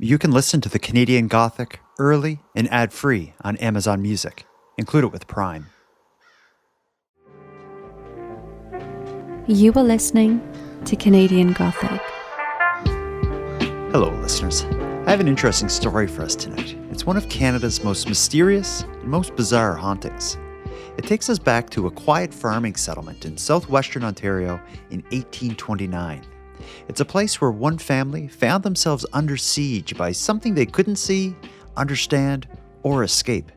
You can listen to the Canadian Gothic early and ad-free on Amazon Music. Include it with Prime. You are listening to Canadian Gothic. Hello, listeners. I have an interesting story for us tonight. It's one of Canada's most mysterious and most bizarre hauntings. It takes us back to a quiet farming settlement in southwestern Ontario in 1829. It's a place where one family found themselves under siege by something they couldn't see, understand, or escape.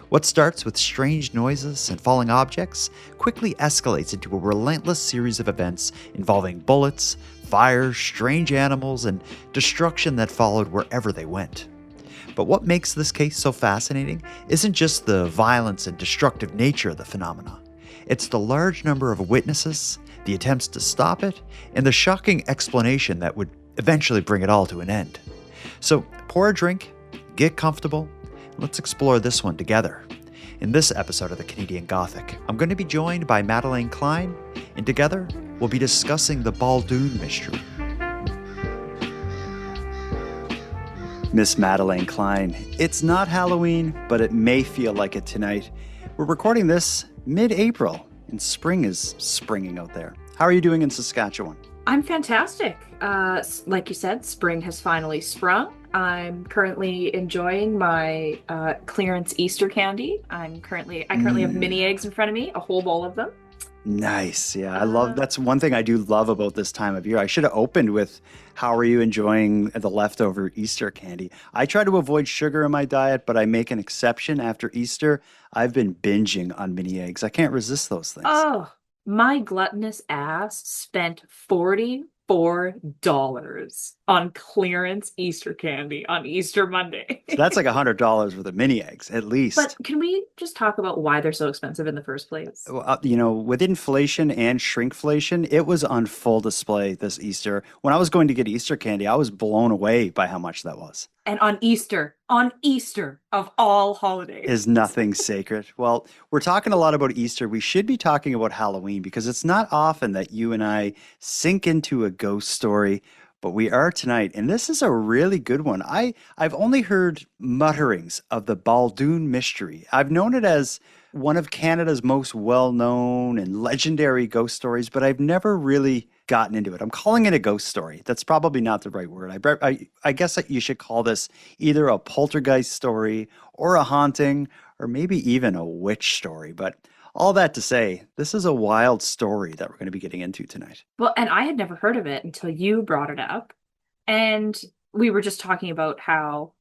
What starts with strange noises and falling objects quickly escalates into a relentless series of events involving bullets, fires, strange animals, and destruction that followed wherever they went. But what makes this case so fascinating isn't just the violence and destructive nature of the phenomena. It's the large number of witnesses, the attempts to stop it, and the shocking explanation that would eventually bring it all to an end. So pour a drink, get comfortable, and let's explore this one together. In this episode of the Canadian Gothic, I'm going to be joined by Madeleine Klein, and together we'll be discussing the Baldoon Mystery. Miss Madeleine Klein, it's not Halloween, but it may feel like it tonight. We're recording this mid-April, and spring is springing out there. How are you doing in Saskatchewan? I'm fantastic. Like you said, spring has finally sprung. I'm currently enjoying my clearance Easter candy. I currently have mini eggs in front of me, a whole bowl of them. Nice. Yeah, I love that's one thing I do love about this time of year. I should have opened with how are you enjoying the leftover Easter candy? I try to avoid sugar in my diet, but I make an exception after Easter. I've been binging on mini eggs. I can't resist those things. Oh, my gluttonous ass spent $44 on clearance Easter candy on Easter Monday. So that's like $100 worth of mini eggs, at least. But can we just talk about why they're so expensive in the first place? With inflation and shrinkflation, it was on full display this Easter. When I was going to get Easter candy, I was blown away by how much that was. And on Easter of all holidays. Is nothing sacred. Well, we're talking a lot about Easter. We should be talking about Halloween because it's not often that you and I sink into a ghost story, but we are tonight. And this is a really good one. I've only heard mutterings of the Baldoon Mystery. I've known it as one of Canada's most well-known and legendary ghost stories, but I've never really gotten into it. I'm calling it a ghost story. That's probably not the right word. I guess that you should call this either a poltergeist story or a haunting or maybe even a witch story. But all that to say, this is a wild story that we're going to be getting into tonight. Well, and I had never heard of it until you brought it up. And we were just talking about how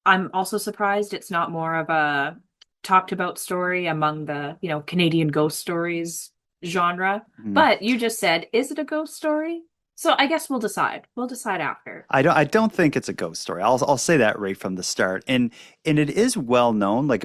I'm also surprised it's not more of a talked about story among the, Canadian ghost stories genre. But you just said, is it a ghost story? So I guess we'll decide. We'll decide after. I don't think it's a ghost story. I'll say that right from the start. And it is well known. Like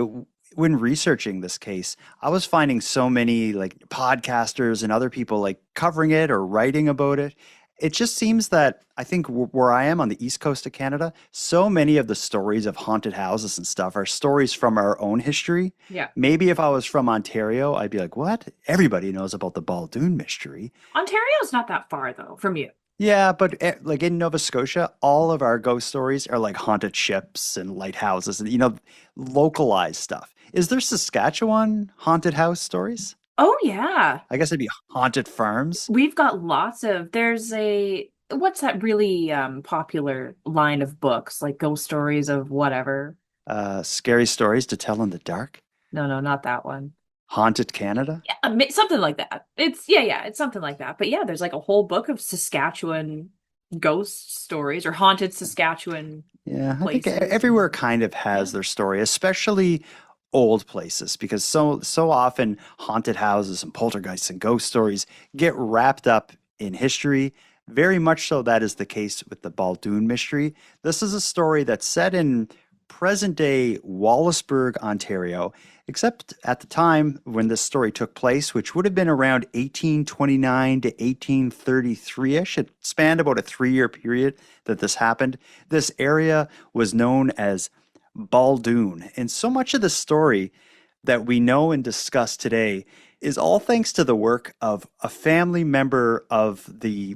when researching this case, I was finding so many like podcasters and other people like covering it or writing about it. It just seems that I think where I am on the east coast of Canada, so many of the stories of haunted houses and stuff are stories from our own history. Yeah. Maybe if I was from Ontario, I'd be like, what? Everybody knows about the Baldoon Mystery. Ontario's not that far, though, from you. Yeah, but like in Nova Scotia, all of our ghost stories are like haunted ships and lighthouses and, localized stuff. Is there Saskatchewan haunted house stories? Oh, yeah. I guess it'd be haunted farms. We've got there's what's that really popular line of books, like ghost stories of whatever? Scary stories to tell in the dark? No, not that one. Haunted Canada? Yeah, something like that. It's something like that. But yeah, there's like a whole book of Saskatchewan ghost stories or haunted Saskatchewan places. I think everywhere kind of has their story, especially old places, because so often haunted houses and poltergeists and ghost stories get wrapped up in history. Very much so that is the case with the Baldoon Mystery. This is a story that's set in present-day Wallaceburg, Ontario, except at the time when this story took place, which would have been around 1829 to 1833-ish. It spanned about a 3-year period that this happened. This area was known as Baldoon. And so much of the story that we know and discuss today is all thanks to the work of a family member of the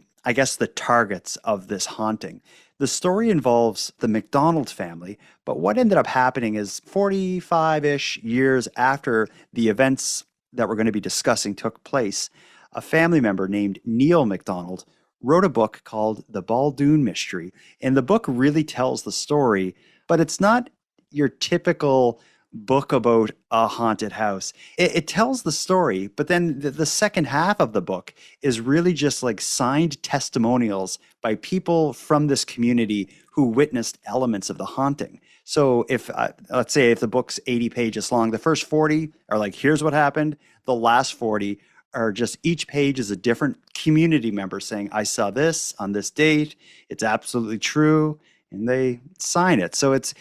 targets of this haunting. The story involves the McDonald family, but what ended up happening is 45-ish years after the events that we're going to be discussing took place, a family member named Neil McDonald wrote a book called The Baldoon Mystery. And the book really tells the story, but it's not your typical book about a haunted house. It tells the story, but then the second half of the book is really just like signed testimonials by people from this community who witnessed elements of the haunting. So if let's say if the book's 80 pages long, the first 40 are like, here's what happened. The last 40 are just each page is a different community member saying, I saw this on this date. It's absolutely true. And they sign it. So it's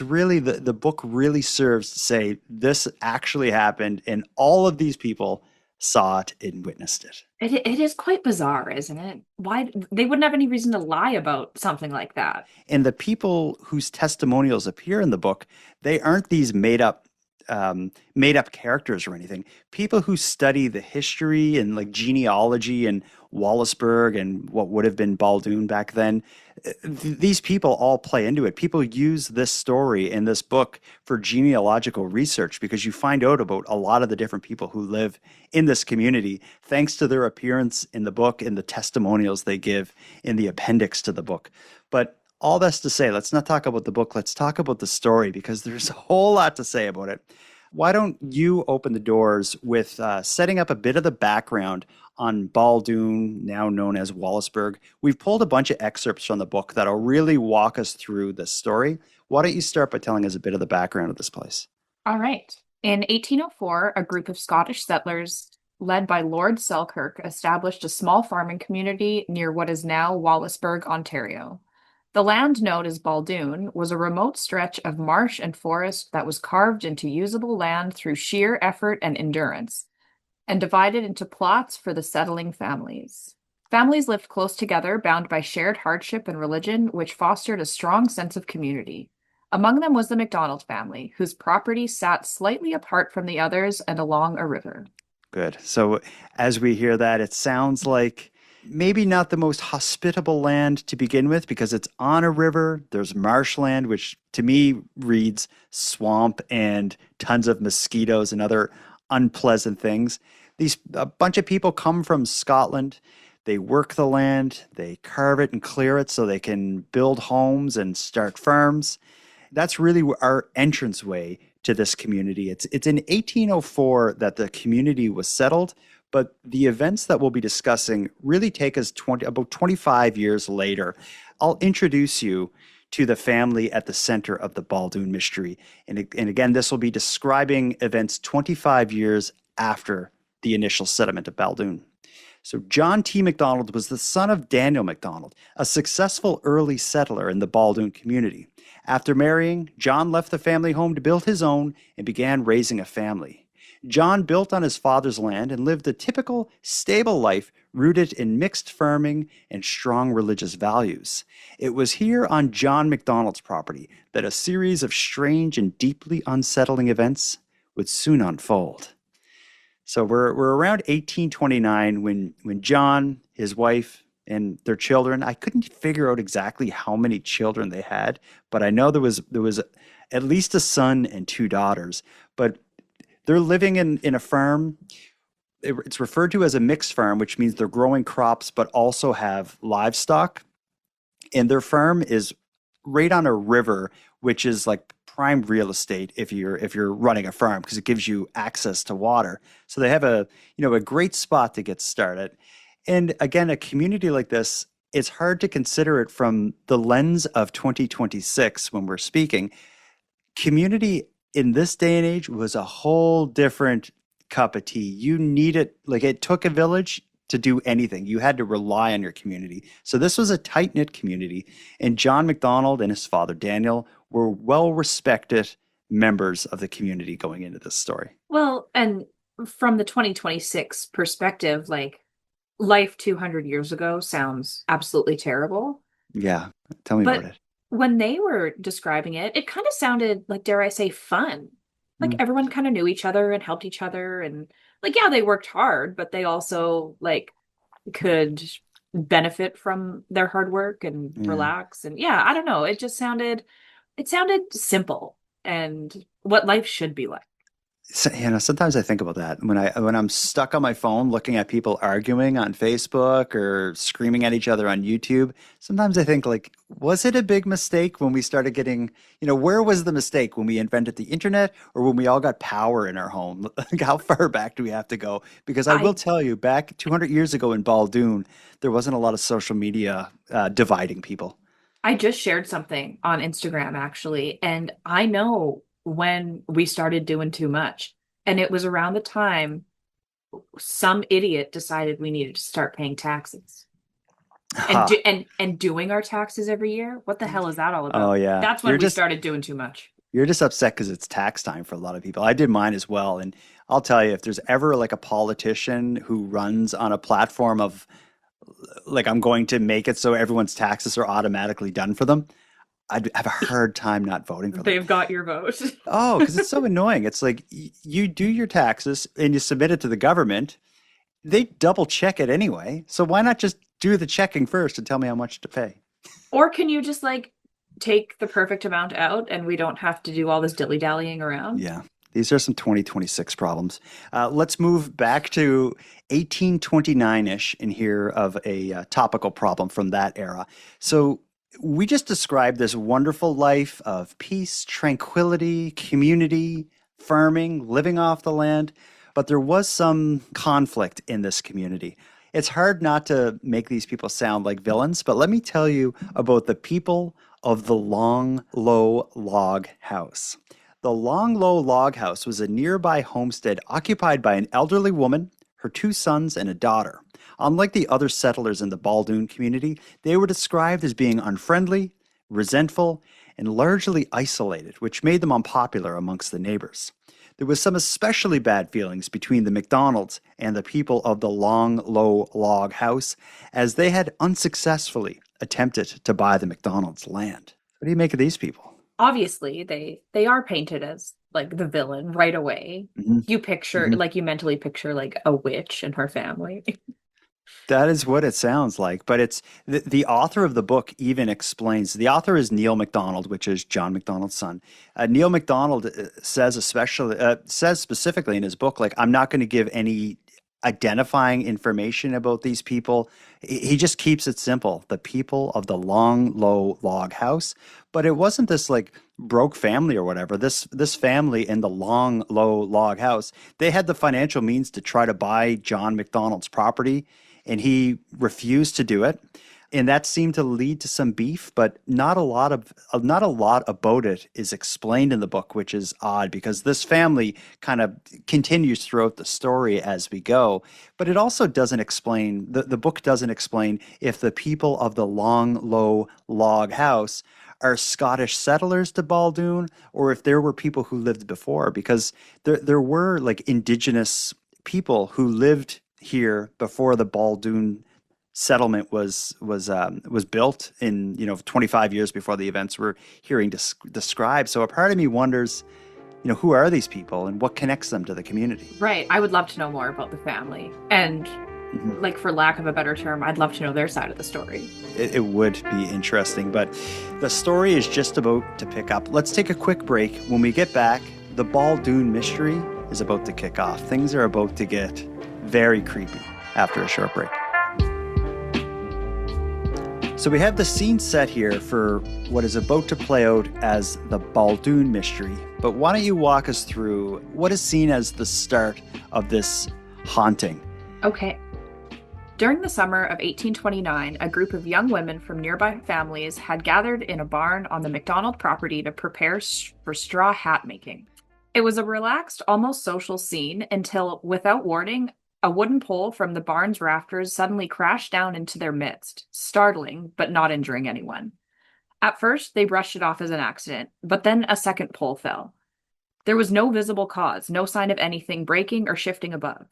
really the book really serves to say this actually happened and all of these people saw it and witnessed it. It is quite bizarre, isn't it? Why they wouldn't have any reason to lie about something like that. And the people whose testimonials appear in the book, they aren't these made up characters or anything. People who study the history and like genealogy and Wallaceburg and what would have been Baldoon back then, these people all play into it. People use this story in this book for genealogical research because you find out about a lot of the different people who live in this community thanks to their appearance in the book and the testimonials they give in the appendix to the book. But all that's to say, let's not talk about the book. Let's talk about the story because there's a whole lot to say about it. Why don't you open the doors with setting up a bit of the background on Baldoon, now known as Wallaceburg? We've pulled a bunch of excerpts from the book that'll really walk us through the story. Why don't you start by telling us a bit of the background of this place? All right. In 1804, a group of Scottish settlers led by Lord Selkirk established a small farming community near what is now Wallaceburg, Ontario. The land known as Baldoon was a remote stretch of marsh and forest that was carved into usable land through sheer effort and endurance, and divided into plots for the settling families. Families lived close together, bound by shared hardship and religion, which fostered a strong sense of community. Among them was the McDonald family, whose property sat slightly apart from the others and along a river. Good. So as we hear that, it sounds like maybe not the most hospitable land to begin with because it's on a river. There's marshland, which to me reads swamp and tons of mosquitoes and other unpleasant things. A bunch of people come from Scotland. They work the land, they carve it and clear it so they can build homes and start farms. That's really our entranceway to this community. It's in 1804 that the community was settled, but the events that we'll be discussing really take us about 25 years later. I'll introduce you to the family at the center of the Baldoon Mystery. And again, this will be describing events 25 years after the initial settlement of Baldoon. So John T. McDonald was the son of Daniel McDonald, a successful early settler in the Baldoon community. After marrying, John left the family home to build his own and began raising a family. John built on his father's land and lived a typical, stable life rooted in mixed farming and strong religious values. It was here on John McDonald's property that a series of strange and deeply unsettling events would soon unfold. So we're around 1829 when John, his wife, and their children, I couldn't figure out exactly how many children they had, but I know there was at least a son and two daughters. But they're living in a farm. It's referred to as a mixed farm, which means they're growing crops but also have livestock. And their farm is right on a river, which is like prime real estate if you're running a farm because it gives you access to water. So they have a great spot to get started. And again, a community like this, it's hard to consider it from the lens of 2026 when we're speaking. Community in this day and age was a whole different cup of tea. You need it, like it took a village to do anything. You had to rely on your community. So this was a tight-knit community, and John McDonald and his father Daniel were well-respected members of the community going into this story. Well, and from the 2026 perspective, like life 200 years ago sounds absolutely terrible. Yeah, tell me about it. When they were describing it, it kind of sounded like, dare I say, fun. Like everyone kind of knew each other and helped each other, and like, yeah, they worked hard, but they also like could benefit from their hard work and Yeah. relax. And yeah, I don't know. It sounded simple and what life should be like. So, sometimes I think about that when I'm stuck on my phone looking at people arguing on Facebook or screaming at each other on YouTube. Sometimes I think like, was it a big mistake when we started getting, where was the mistake when we invented the internet or when we all got power in our home? Like, how far back do we have to go? Because I will I tell you, back 200 years ago in Baldoon, there wasn't a lot of social media dividing people. I just shared something on Instagram actually, and I know when we started doing too much. And it was around the time some idiot decided we needed to start paying taxes and Ha. doing our taxes every year. What the hell is that all Oh about? yeah. That's when we started doing too much. You're just upset because it's tax time for a lot of people. I did mine as well. And I'll tell you, if there's ever like a politician who runs on a platform of like, I'm going to make it so everyone's taxes are automatically done for them, I'd have a hard time not voting for them. They've got your vote. Oh, because it's so annoying. It's like you do your taxes and you submit it to the government. They double check it anyway. So why not just do the checking first and tell me how much to pay? Or can you just like take the perfect amount out and we don't have to do all this dilly-dallying around? Yeah, these are some 2026 problems. Let's move back to 1829-ish and hear of a topical problem from that era. So we just described this wonderful life of peace, tranquility, community, farming, living off the land, but there was some conflict in this community. It's hard not to make these people sound like villains, but let me tell you about the people of the Long Low Log House. The Long Low Log House was a nearby homestead occupied by an elderly woman, her two sons, and a daughter. Unlike the other settlers in the Baldoon community, they were described as being unfriendly, resentful, and largely isolated, which made them unpopular amongst the neighbors. There was some especially bad feelings between the McDonalds and the people of the Long Low Log House, as they had unsuccessfully attempted to buy the McDonald's land. What do you make of these people? Obviously, they are painted as like the villain right away. Hmm. You picture Hmm. like you mentally picture like a witch and her family. That is what it sounds like, but it's the author of the book even explains. The author is Neil MacDonald, which is John MacDonald's son. Neil MacDonald says specifically in his book, like, I'm not going to give any identifying information about these people. He just keeps it simple. The people of the Long Low Log House, but it wasn't this like broke family or whatever. This family in the Long Low Log House, they had the financial means to try to buy John MacDonald's property, and he refused to do it. And that seemed to lead to some beef, but not a lot about it is explained in the book, which is odd because this family kind of continues throughout the story as we go. But it also doesn't explain the book doesn't explain if the people of the Long Low Log House are Scottish settlers to Baldoon or if there were people who lived before, because there were like indigenous people who lived here before the Baldoon settlement was built in 25 years before the events we're hearing described. So a part of me wonders, who are these people and what connects them to the community? Right. I would love to know more about the family. And Mhm. like for lack of a better term, I'd love to know their side of the story. It would be interesting, but the story is just about to pick up. Let's take a quick break. When we get back, the Baldoon Mystery is about to kick off. Things are about to get very creepy after a short break. So we have the scene set here for what is about to play out as the Baldoon Mystery. But why don't you walk us through what is seen as the start of this haunting? Okay. During the summer of 1829, a group of young women from nearby families had gathered in a barn on the McDonald property to prepare for straw hat making. It was a relaxed, almost social scene until, without warning, a wooden pole from the barn's rafters suddenly crashed down into their midst, startling but not injuring anyone. At first, they brushed it off as an accident, but then a second pole fell. There was no visible cause, no sign of anything breaking or shifting above.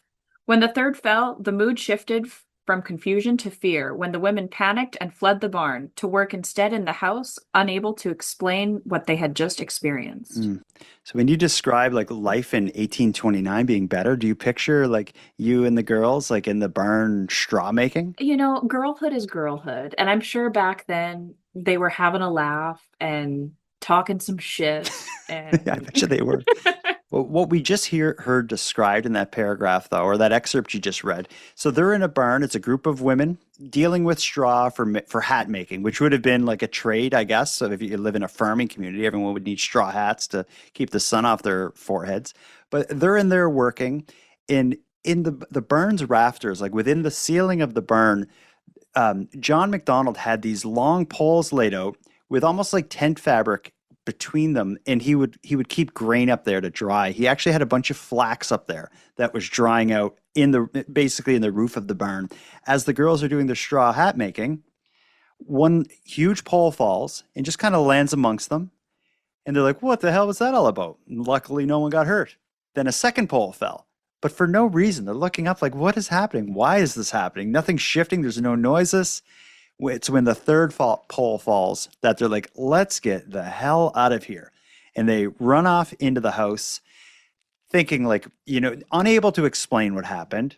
When the third fell, the mood shifted from confusion to fear when the women panicked and fled the barn to work instead in the house, unable to explain what they had just experienced. Mm. So when you describe like life in 1829 being better, do you picture like you and the girls like in the barn straw making? You know, girlhood is girlhood. And I'm sure back then they were having a laugh and talking some shit. Yeah, I And bet you they were. Well, what we just heard described in that paragraph, though, or that excerpt you just read. So they're in a barn. It's a group of women dealing with straw for hat making, which would have been like a trade, I guess. So if you live in a farming community, everyone would need straw hats to keep the sun off their foreheads. But they're in there working in the burn's rafters, like within the ceiling of the burn. John McDonald had these long poles laid out with almost like tent fabric between them, and he would keep grain up there to dry. He actually had a bunch of flax up there that was drying out basically in the roof of the barn. As the girls are doing their straw hat making, one huge pole falls and just kind of lands amongst them, and they're like, "What the hell was that all about?" And luckily, no one got hurt. Then a second pole fell, but for no reason. They're looking up like, "What is happening? Why is this happening? Nothing's shifting. There's no noises." It's when the third pole falls that they're like, let's get the hell out of here. And they run off into the house thinking like, unable to explain what happened,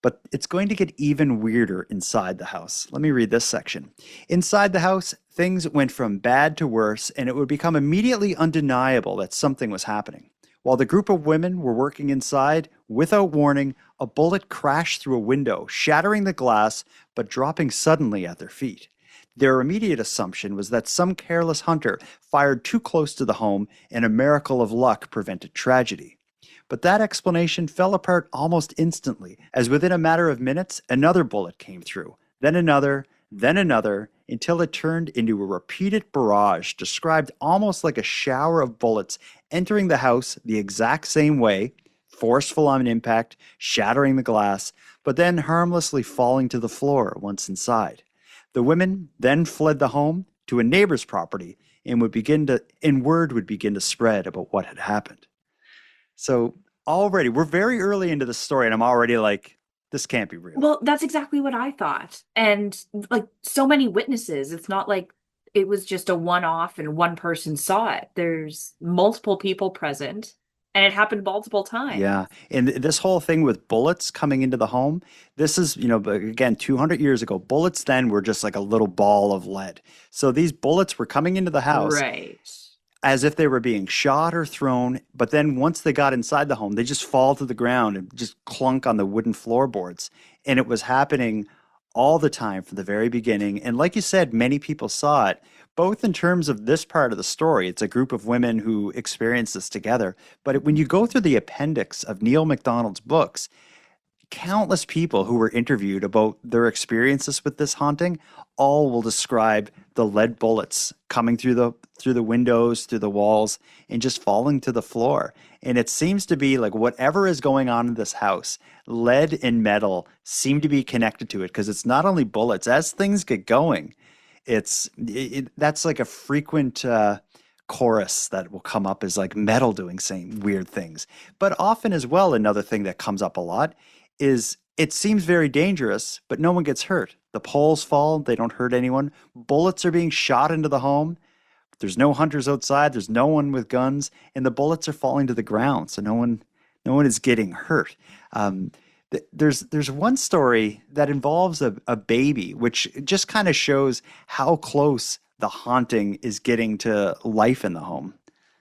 but it's going to get even weirder inside the house. Let me read this section. Inside the house, things went from bad to worse, and it would become immediately undeniable that something was happening. While the group of women were working inside, without warning, a bullet crashed through a window, shattering the glass, but dropping suddenly at their feet. Their immediate assumption was that some careless hunter fired too close to the home, and a miracle of luck prevented tragedy. But that explanation fell apart almost instantly, as within a matter of minutes, another bullet came through, then another, until it turned into a repeated barrage described almost like a shower of bullets entering the house the exact same way, forceful on impact, shattering the glass, but then harmlessly falling to the floor once inside. The women then fled the home to a neighbor's property and word would begin to spread about what had happened. So already, we're very early into the story, and I'm already like, this can't be real. well, that's exactly what I thought. And like so many witnesses, it's not like it was just a one-off and one person saw it. There's multiple people present, and it happened multiple times. Yeah. And this whole thing with bullets coming into the home, this is, again, 200 years ago, bullets then were just like a little ball of lead. So these bullets were coming into the house. Right. As if they were being shot or thrown, but then once they got inside the home, they just fall to the ground and just clunk on the wooden floorboards. And it was happening all the time from the very beginning. And like you said, many people saw it, both in terms of this part of the story. It's a group of women who experienced this together. But when you go through the appendix of Neil MacDonald's books, countless people who were interviewed about their experiences with this haunting all will describe the lead bullets coming through the windows, through the walls, and just falling to the floor. And it seems to be like whatever is going on in this house, lead and metal seem to be connected to it, because it's not only bullets. As things get going, that's like a frequent chorus that will come up, is like metal doing same weird things. But often as well, another thing that comes up a lot is it seems very dangerous, but no one gets hurt. The poles fall, they don't hurt anyone. Bullets are being shot into the home. There's no hunters outside, there's no one with guns, and the bullets are falling to the ground, so no one is getting hurt. There's one story that involves a baby, which just kind of shows how close the haunting is getting to life in the home.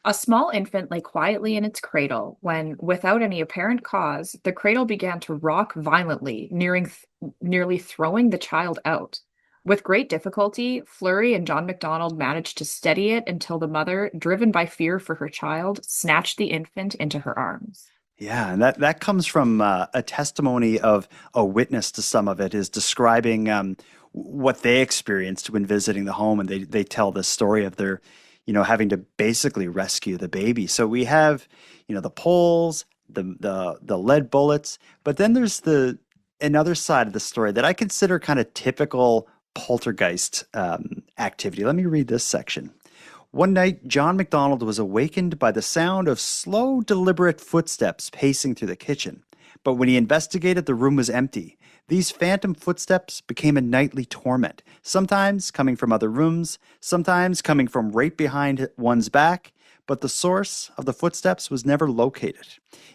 A small infant lay quietly in its cradle when, without any apparent cause, the cradle began to rock violently, nearly throwing the child out. With great difficulty, Fleury and John MacDonald managed to steady it until the mother, driven by fear for her child, snatched the infant into her arms. Yeah, and that comes from a testimony of a witness to some of it, is describing what they experienced when visiting the home, and they tell this story of their having to basically rescue the baby. So we have, the poles, the lead bullets, but then there's another side of the story that I consider kind of typical poltergeist activity. Let me read this section. One night, John MacDonald was awakened by the sound of slow, deliberate footsteps pacing through the kitchen. But when he investigated, the room was empty. These phantom footsteps became a nightly torment, sometimes coming from other rooms, sometimes coming from right behind one's back, but the source of the footsteps was never located.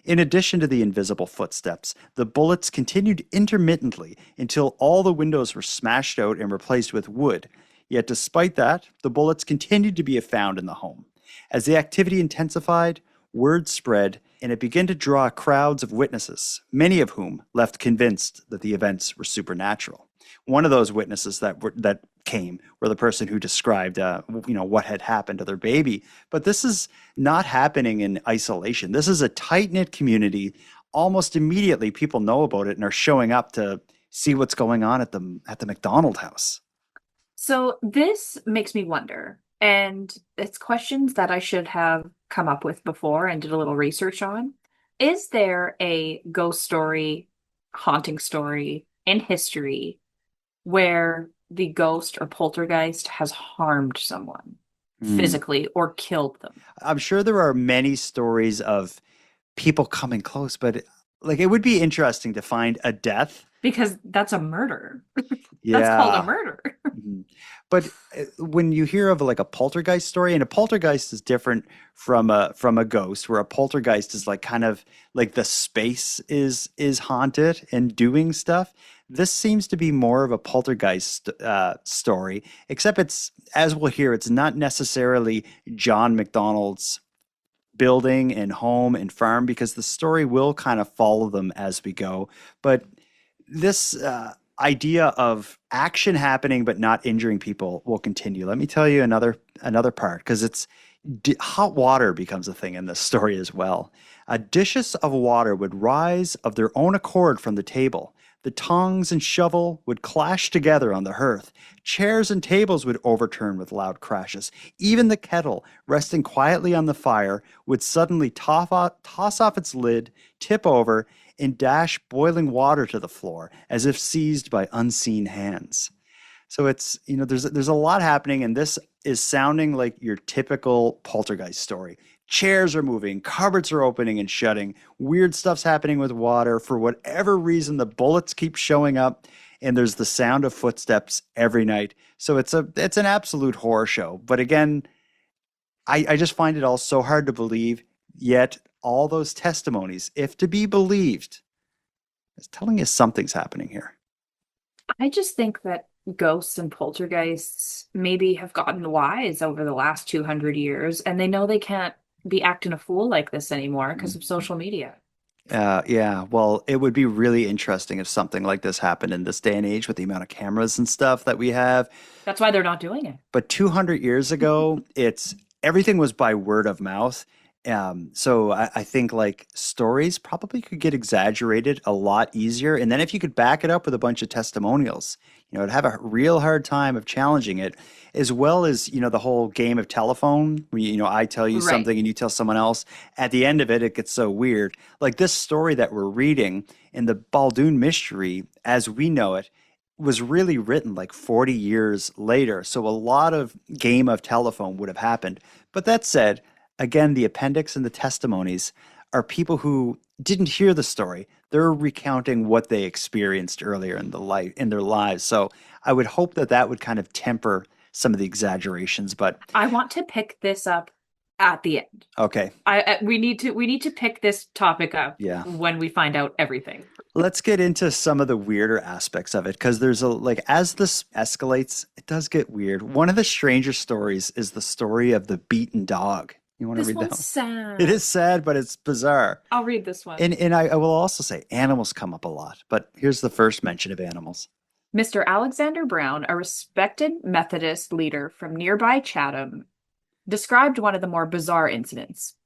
In addition to the invisible footsteps, the bullets continued intermittently until all the windows were smashed out and replaced with wood. Yet despite that, the bullets continued to be found in the home. As the activity intensified, word spread, and it began to draw crowds of witnesses, many of whom left convinced that the events were supernatural. One of those witnesses that came were the person who described, what had happened to their baby. But this is not happening in isolation. This is a tight-knit community. Almost immediately, people know about it and are showing up to see what's going on at the McDonald house. So this makes me wonder, and it's questions that I should have come up with before and did a little research on. Is there a ghost story, haunting story in history where the ghost or poltergeist has harmed someone physically or killed them? I'm sure there are many stories of people coming close, but like it would be interesting to find a death. Because that's a murder. Yeah. That's called a murder. But when you hear of like a poltergeist story, and a poltergeist is different from a ghost, where a poltergeist is like kind of like the space is haunted and doing stuff. This seems to be more of a poltergeist story, except it's, as we'll hear, it's not necessarily John McDonald's building and home and farm, because the story will kind of follow them as we go. But this idea of action happening but not injuring people will continue. Let me tell you another part, because it's hot water becomes a thing in this story as well. Dishes of water would rise of their own accord from the table. The tongs and shovel would clash together on the hearth. Chairs and tables would overturn with loud crashes. Even the kettle, resting quietly on the fire, would suddenly toss off its lid, tip over, and dash boiling water to the floor, as if seized by unseen hands. So it's, there's a lot happening, and this is sounding like your typical poltergeist story. Chairs are moving, cupboards are opening and shutting, weird stuff's happening with water. For whatever reason, the bullets keep showing up, and there's the sound of footsteps every night. So it's an absolute horror show. But again, I just find it all so hard to believe, yet all those testimonies, if to be believed, is telling you something's happening here. I just think that ghosts and poltergeists maybe have gotten wise over the last 200 years, and they know they can't be acting a fool like this anymore because of social media. Yeah, well, it would be really interesting if something like this happened in this day and age with the amount of cameras and stuff that we have. That's why they're not doing it. But 200 years ago, everything was by word of mouth. So I think like stories probably could get exaggerated a lot easier. And then if you could back it up with a bunch of testimonials, it'd have a real hard time of challenging it, as well as, the whole game of telephone where, I tell you something and you tell someone else. At the end of it, it gets so weird. Like this story that we're reading in the Baldoon Mystery, as we know it, was really written like 40 years later. So a lot of game of telephone would have happened. But that said, again, the appendix and the testimonies are people who didn't hear the story. They're recounting what they experienced earlier in their lives. So I would hope that would kind of temper some of the exaggerations. But I want to pick this up at the end. Okay. We need to pick this topic up when we find out everything. Let's get into some of the weirder aspects of it, because there's as this escalates, it does get weird. One of the stranger stories is the story of the beaten dog. You want to read that one? This one's sad. It is sad, but it's bizarre. I'll read this one. And I will also say animals come up a lot, but here's the first mention of animals. Mr. Alexander Brown, a respected Methodist leader from nearby Chatham, described one of the more bizarre incidents.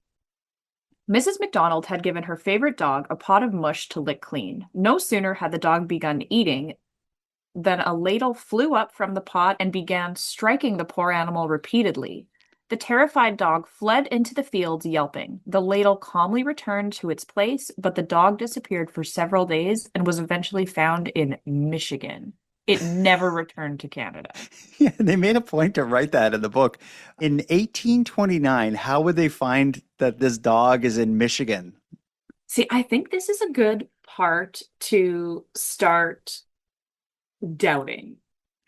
Mrs. McDonald had given her favorite dog a pot of mush to lick clean. No sooner had the dog begun eating than a ladle flew up from the pot and began striking the poor animal repeatedly. The terrified dog fled into the fields yelping. The ladle calmly returned to its place, but the dog disappeared for several days and was eventually found in Michigan. It never returned to Canada. Yeah, they made a point to write that in the book. In 1829, how would they find that this dog is in Michigan? See, I think this is a good part to start doubting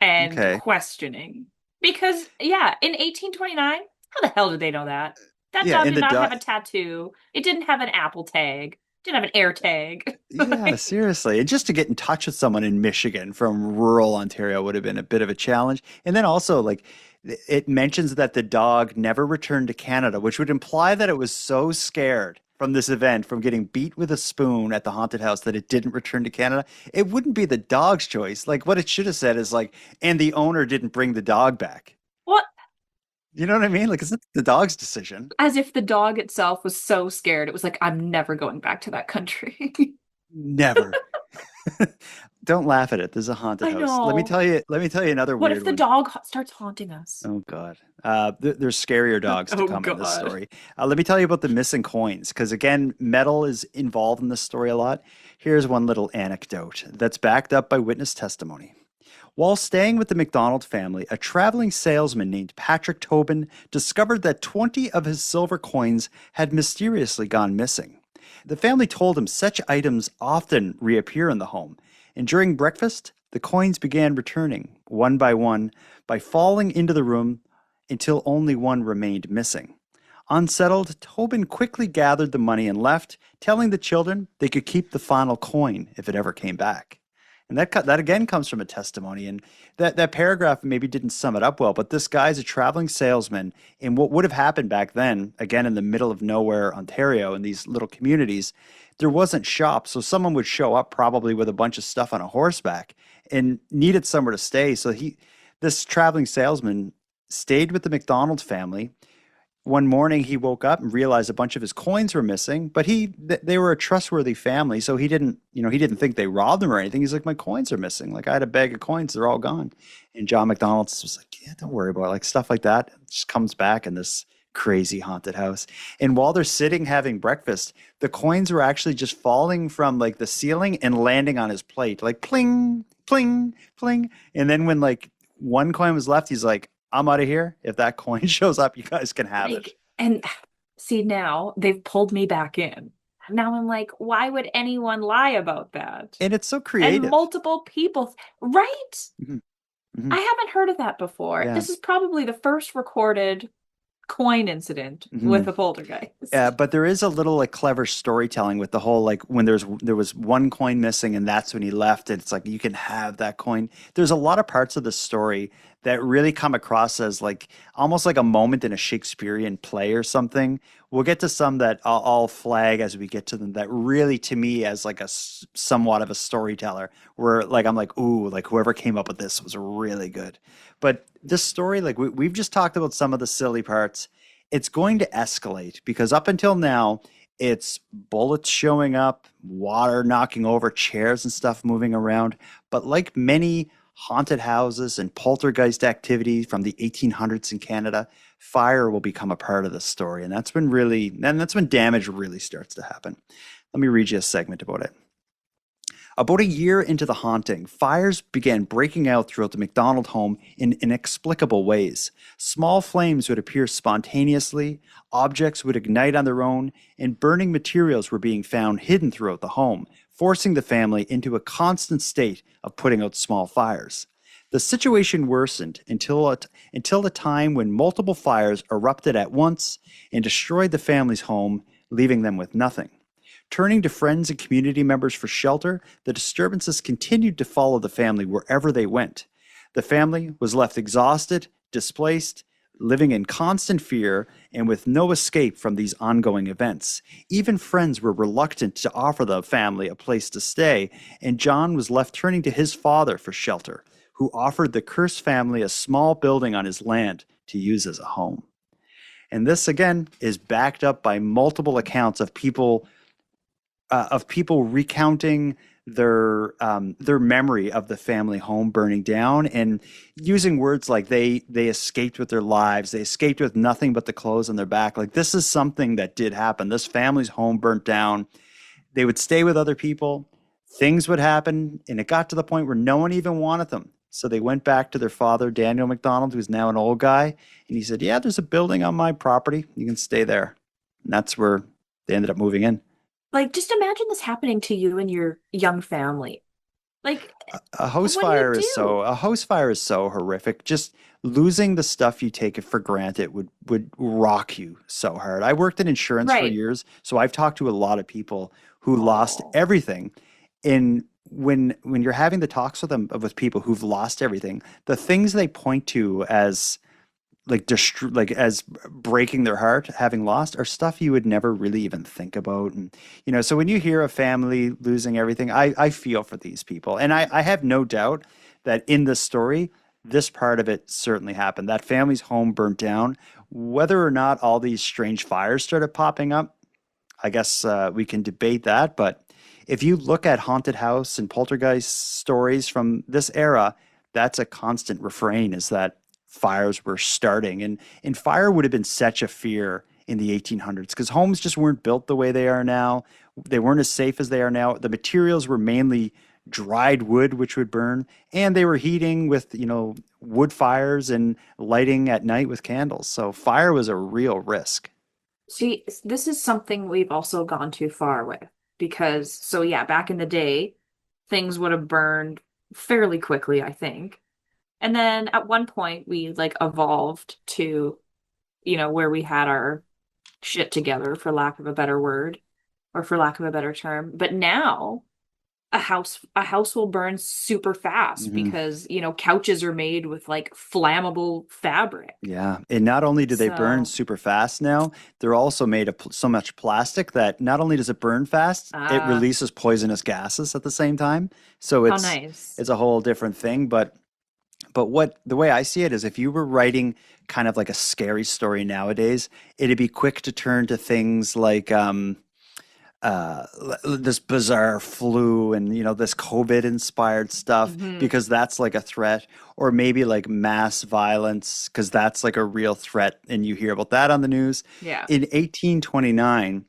and Okay. questioning. Because, yeah, in 1829, how the hell did they know that? That Yeah, dog in did the not have a tattoo. It didn't have an Apple tag. Didn't have an air tag. Yeah, seriously. And just to get in touch with someone in Michigan from rural Ontario would have been a bit of a challenge. And then also, like, it mentions that the dog never returned to Canada, which would imply that it was so scared from this event, from getting beat with a spoon at the haunted house, that it didn't return to Canada. It wouldn't be the dog's choice. Like, what it should have said is, like, and the owner didn't bring the dog back. What? You know what I mean? Like, it's not the dog's decision. As if the dog itself was so scared. It was like, I'm never going back to that country. Never. Don't laugh at it. There's a haunted I house. know. Let me tell you another What if weird the one. dog starts haunting us? Oh God. There's scarier dogs to Oh come in this God. story. Let me tell you about the missing coins, because again, metal is involved in this story a lot. Here's one little anecdote that's backed up by witness testimony. While staying with the McDonald family, a traveling salesman named Patrick Tobin discovered that 20 of his silver coins had mysteriously gone missing. The family told him such items often reappear in the home, and during breakfast, the coins began returning, one by falling into the room until only one remained missing. Unsettled, Tobin quickly gathered the money and left, telling the children they could keep the final coin if it ever came back. And that again comes from a testimony. And that paragraph maybe didn't sum it up well, but this guy's a traveling salesman. And what would have happened back then, again, in the middle of nowhere, Ontario, in these little communities, there wasn't shops. So someone would show up probably with a bunch of stuff on a horseback and needed somewhere to stay. So this traveling salesman stayed with the McDonald family. One morning he woke up and realized a bunch of his coins were missing, but they were a trustworthy family, so he didn't think they robbed him or anything. He's like, my coins are missing. Like, I had a bag of coins, they're all gone. And John McDonald was like, yeah, don't worry about it. Like, stuff like that just comes back in this crazy haunted house. And while they're sitting having breakfast, the coins were actually just falling from like the ceiling and landing on his plate, like pling, pling, pling. And then when like one coin was left, he's like, I'm out of here. If that coin shows up, you guys can have it. Like, and see, now they've pulled me back in. Now I'm like, why would anyone lie about that? And it's so And creative. multiple people, right? Mhm, mhm. I haven't heard of that before. Yeah. This is probably the first recorded coin incident with Mhm. a poltergeist. But there is a little like clever storytelling with the whole like when there was one coin missing and that's when he left. It's like you can have that coin. There's a lot of parts of the story that really come across as like almost like a moment in a Shakespearean play or something. We'll get to some that I'll flag as we get to them that really to me as like somewhat of a storyteller where like I'm like, ooh, like whoever came up with this was really good. But this story, like we've just talked about some of the silly parts. It's going to escalate because up until now, it's bullets showing up, water knocking over chairs and stuff moving around. But like many haunted houses and poltergeist activity from the 1800s in Canada, fire will become a part of the story. And that's when damage really starts to happen. Let me read you a segment about it. About a year into the haunting, fires began breaking out throughout the McDonald home in inexplicable ways. Small flames would appear spontaneously, objects would ignite on their own, and burning materials were being found hidden throughout the home, forcing the family into a constant state of putting out small fires. The situation worsened until the time when multiple fires erupted at once and destroyed the family's home, leaving them with nothing. Turning to friends and community members for shelter, the disturbances continued to follow the family wherever they went. The family was left exhausted, displaced, living in constant fear, and with no escape from these ongoing events. Even friends were reluctant to offer the family a place to stay, and John was left turning to his father for shelter, who offered the cursed family a small building on his land to use as a home. And this, again, is backed up by multiple accounts of people recounting their memory of the family home burning down and using words like they escaped with their lives, they escaped with nothing but the clothes on their back. Like this is something that did happen. This family's home burnt down. They would stay with other people. Things would happen, and it got to the point where no one even wanted them. So they went back to their father, Daniel McDonald, who's now an old guy, and he said, "Yeah, there's a building on my property. You can stay there." And that's where they ended up moving in. Like, just imagine this happening to you and your young family. Like, what do you do? A host fire is so horrific. Just losing the stuff you take it for granted would rock you so hard. I worked in insurance for Right. years, so I've talked to a lot of people who lost Oh, everything. And when you're having the talks with them with people who've lost everything, the things they point to as like as breaking their heart having lost are stuff you would never really even think about. And so when you hear a family losing everything, I feel for these people, and I have no doubt that in the story this part of it certainly happened. That family's home burnt down. Whether or not all these strange fires started popping up, I guess we can debate that. But if you look at haunted house and poltergeist stories from this era, that's a constant refrain, is that fires were starting. And fire would have been such a fear in the 1800s because homes just weren't built the way they are now. They weren't as safe as they are now. The materials were mainly dried wood, which would burn, and they were heating with, wood fires and lighting at night with candles. So fire was a real risk. see, this is something we've also gone too far with because, so yeah, back in the day, things would have burned fairly quickly, I think. And then at one point, we like evolved to, where we had our shit together, for lack of a better word, or for lack of a better term. But now, a house will burn super fast Mhm. because couches are made with like flammable fabric. Yeah, and not only do they burn So, super fast now, they're also made of so much plastic that not only does it burn fast, it uh releases poisonous gases at the same time. So how it's nice. it's a whole different thing. But what the way I see it is, if you were writing kind of like a scary story nowadays, it'd be quick to turn to things like this bizarre flu and this COVID inspired stuff Hmm. because that's like a threat, or maybe like mass violence because that's like a real threat and you hear about that on the news. Yeah. In 1829,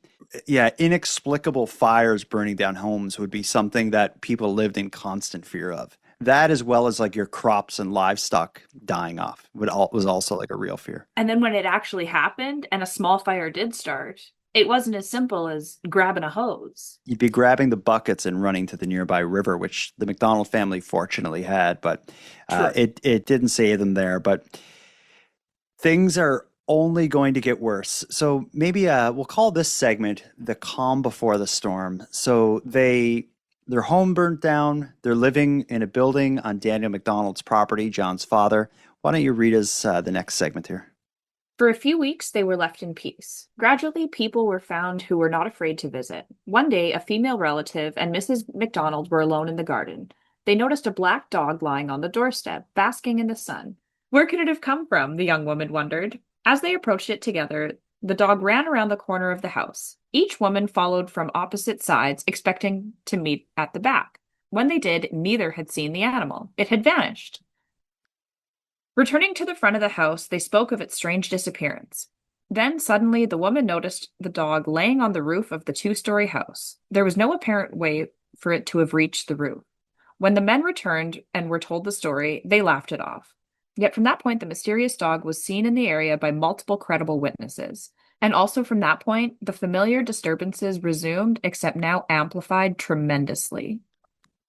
yeah, inexplicable fires burning down homes would be something that people lived in constant fear of. That, as well as like your crops and livestock dying off, was also like a real fear. And then when it actually happened and a small fire did start, it wasn't as simple as grabbing a hose. You'd be grabbing the buckets and running to the nearby river, which the McDonald family fortunately had, but True. it didn't save them there. But things are only going to get worse. So maybe we'll call this segment the calm before the storm. So their home burnt down. They're living in a building on Daniel McDonald's property, John's father. Why don't you read us the next segment here? For a few weeks, they were left in peace. Gradually, people were found who were not afraid to visit. One day, a female relative and Mrs. McDonald were alone in the garden. They noticed a black dog lying on the doorstep, basking in the sun. Where could it have come from? The young woman wondered. As they approached it together, the dog ran around the corner of the house. Each woman followed from opposite sides, expecting to meet at the back. When they did, neither had seen the animal. It had vanished. Returning to the front of the house, they spoke of its strange disappearance. Then suddenly the woman noticed the dog laying on the roof of the two-story house. There was no apparent way for it to have reached the roof. When the men returned and were told the story, they laughed it off. Yet from that point, the mysterious dog was seen in the area by multiple credible witnesses. And also from that point, the familiar disturbances resumed, except now amplified tremendously.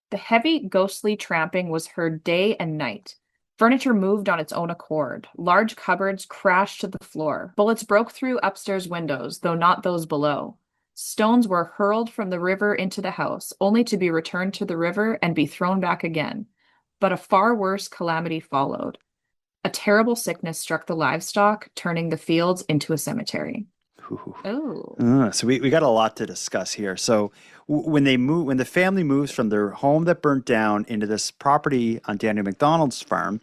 The heavy, ghostly tramping was heard day and night. Furniture moved on its own accord. Large cupboards crashed to the floor. Bullets broke through upstairs windows, though not those below. Stones were hurled from the river into the house, only to be returned to the river and be thrown back again. But a far worse calamity followed. A terrible sickness struck the livestock, turning the fields into a cemetery. Ooh. Oh. So we got a lot to discuss here. So when the family moves from their home that burnt down into this property on Daniel McDonald's farm,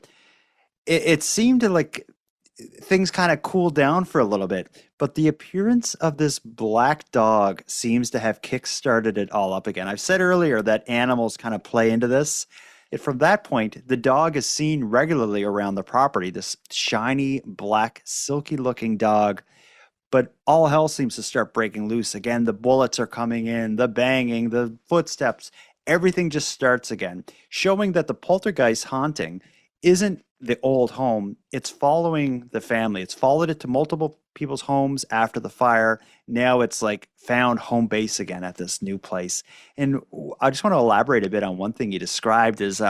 it seemed to like things kind of cooled down for a little bit. But the appearance of this black dog seems to have kick-started it all up again. I've said earlier that animals kind of play into this. And from that point, the dog is seen regularly around the property, this shiny, black, silky looking dog. But all hell seems to start breaking loose again. The bullets are coming in, the banging, the footsteps, everything just starts again, showing that the poltergeist haunting isn't the old home. It's following the family. It's followed it to multiple people's homes after the fire. Now it's like found home base again at this new place. And I just want to elaborate a bit on one thing you described is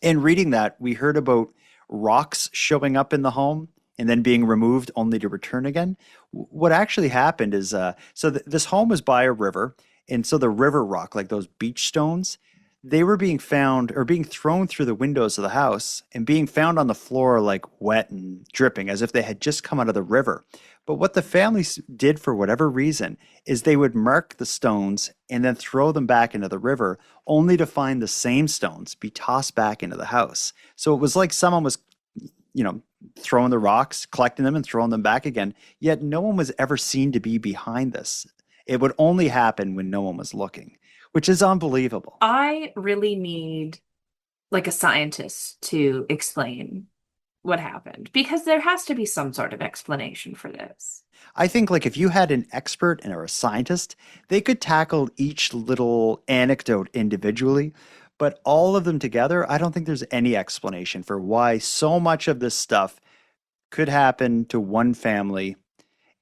in reading that, we heard about rocks showing up in the home and then being removed only to return again. What actually happened is this home was by a river, and so the river rock, like those beach stones, they were being found or being thrown through the windows of the house and being found on the floor like wet and dripping as if they had just come out of the river. But what the families did for whatever reason is they would mark the stones and then throw them back into the river only to find the same stones be tossed back into the house. So it was like someone was, throwing the rocks, collecting them and throwing them back again. Yet no one was ever seen to be behind this. It would only happen when no one was looking, which is unbelievable. I really need like a scientist to explain what happened because there has to be some sort of explanation for this. I think like if you had an expert and or a scientist, they could tackle each little anecdote individually, but all of them together, I don't think there's any explanation for why so much of this stuff could happen to one family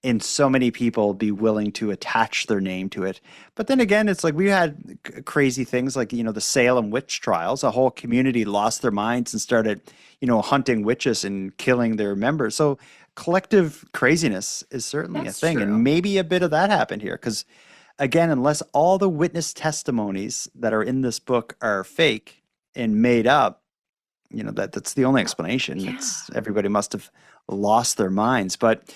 and so many people be willing to attach their name to it. But then again, it's like we had crazy things like, the Salem witch trials. A whole community lost their minds and started, hunting witches and killing their members. So collective craziness is certainly That's a thing. true. And maybe a bit of that happened here. Because again, unless all the witness testimonies that are in this book are fake and made up, that's the only explanation. Yeah. It's everybody must have lost their minds. But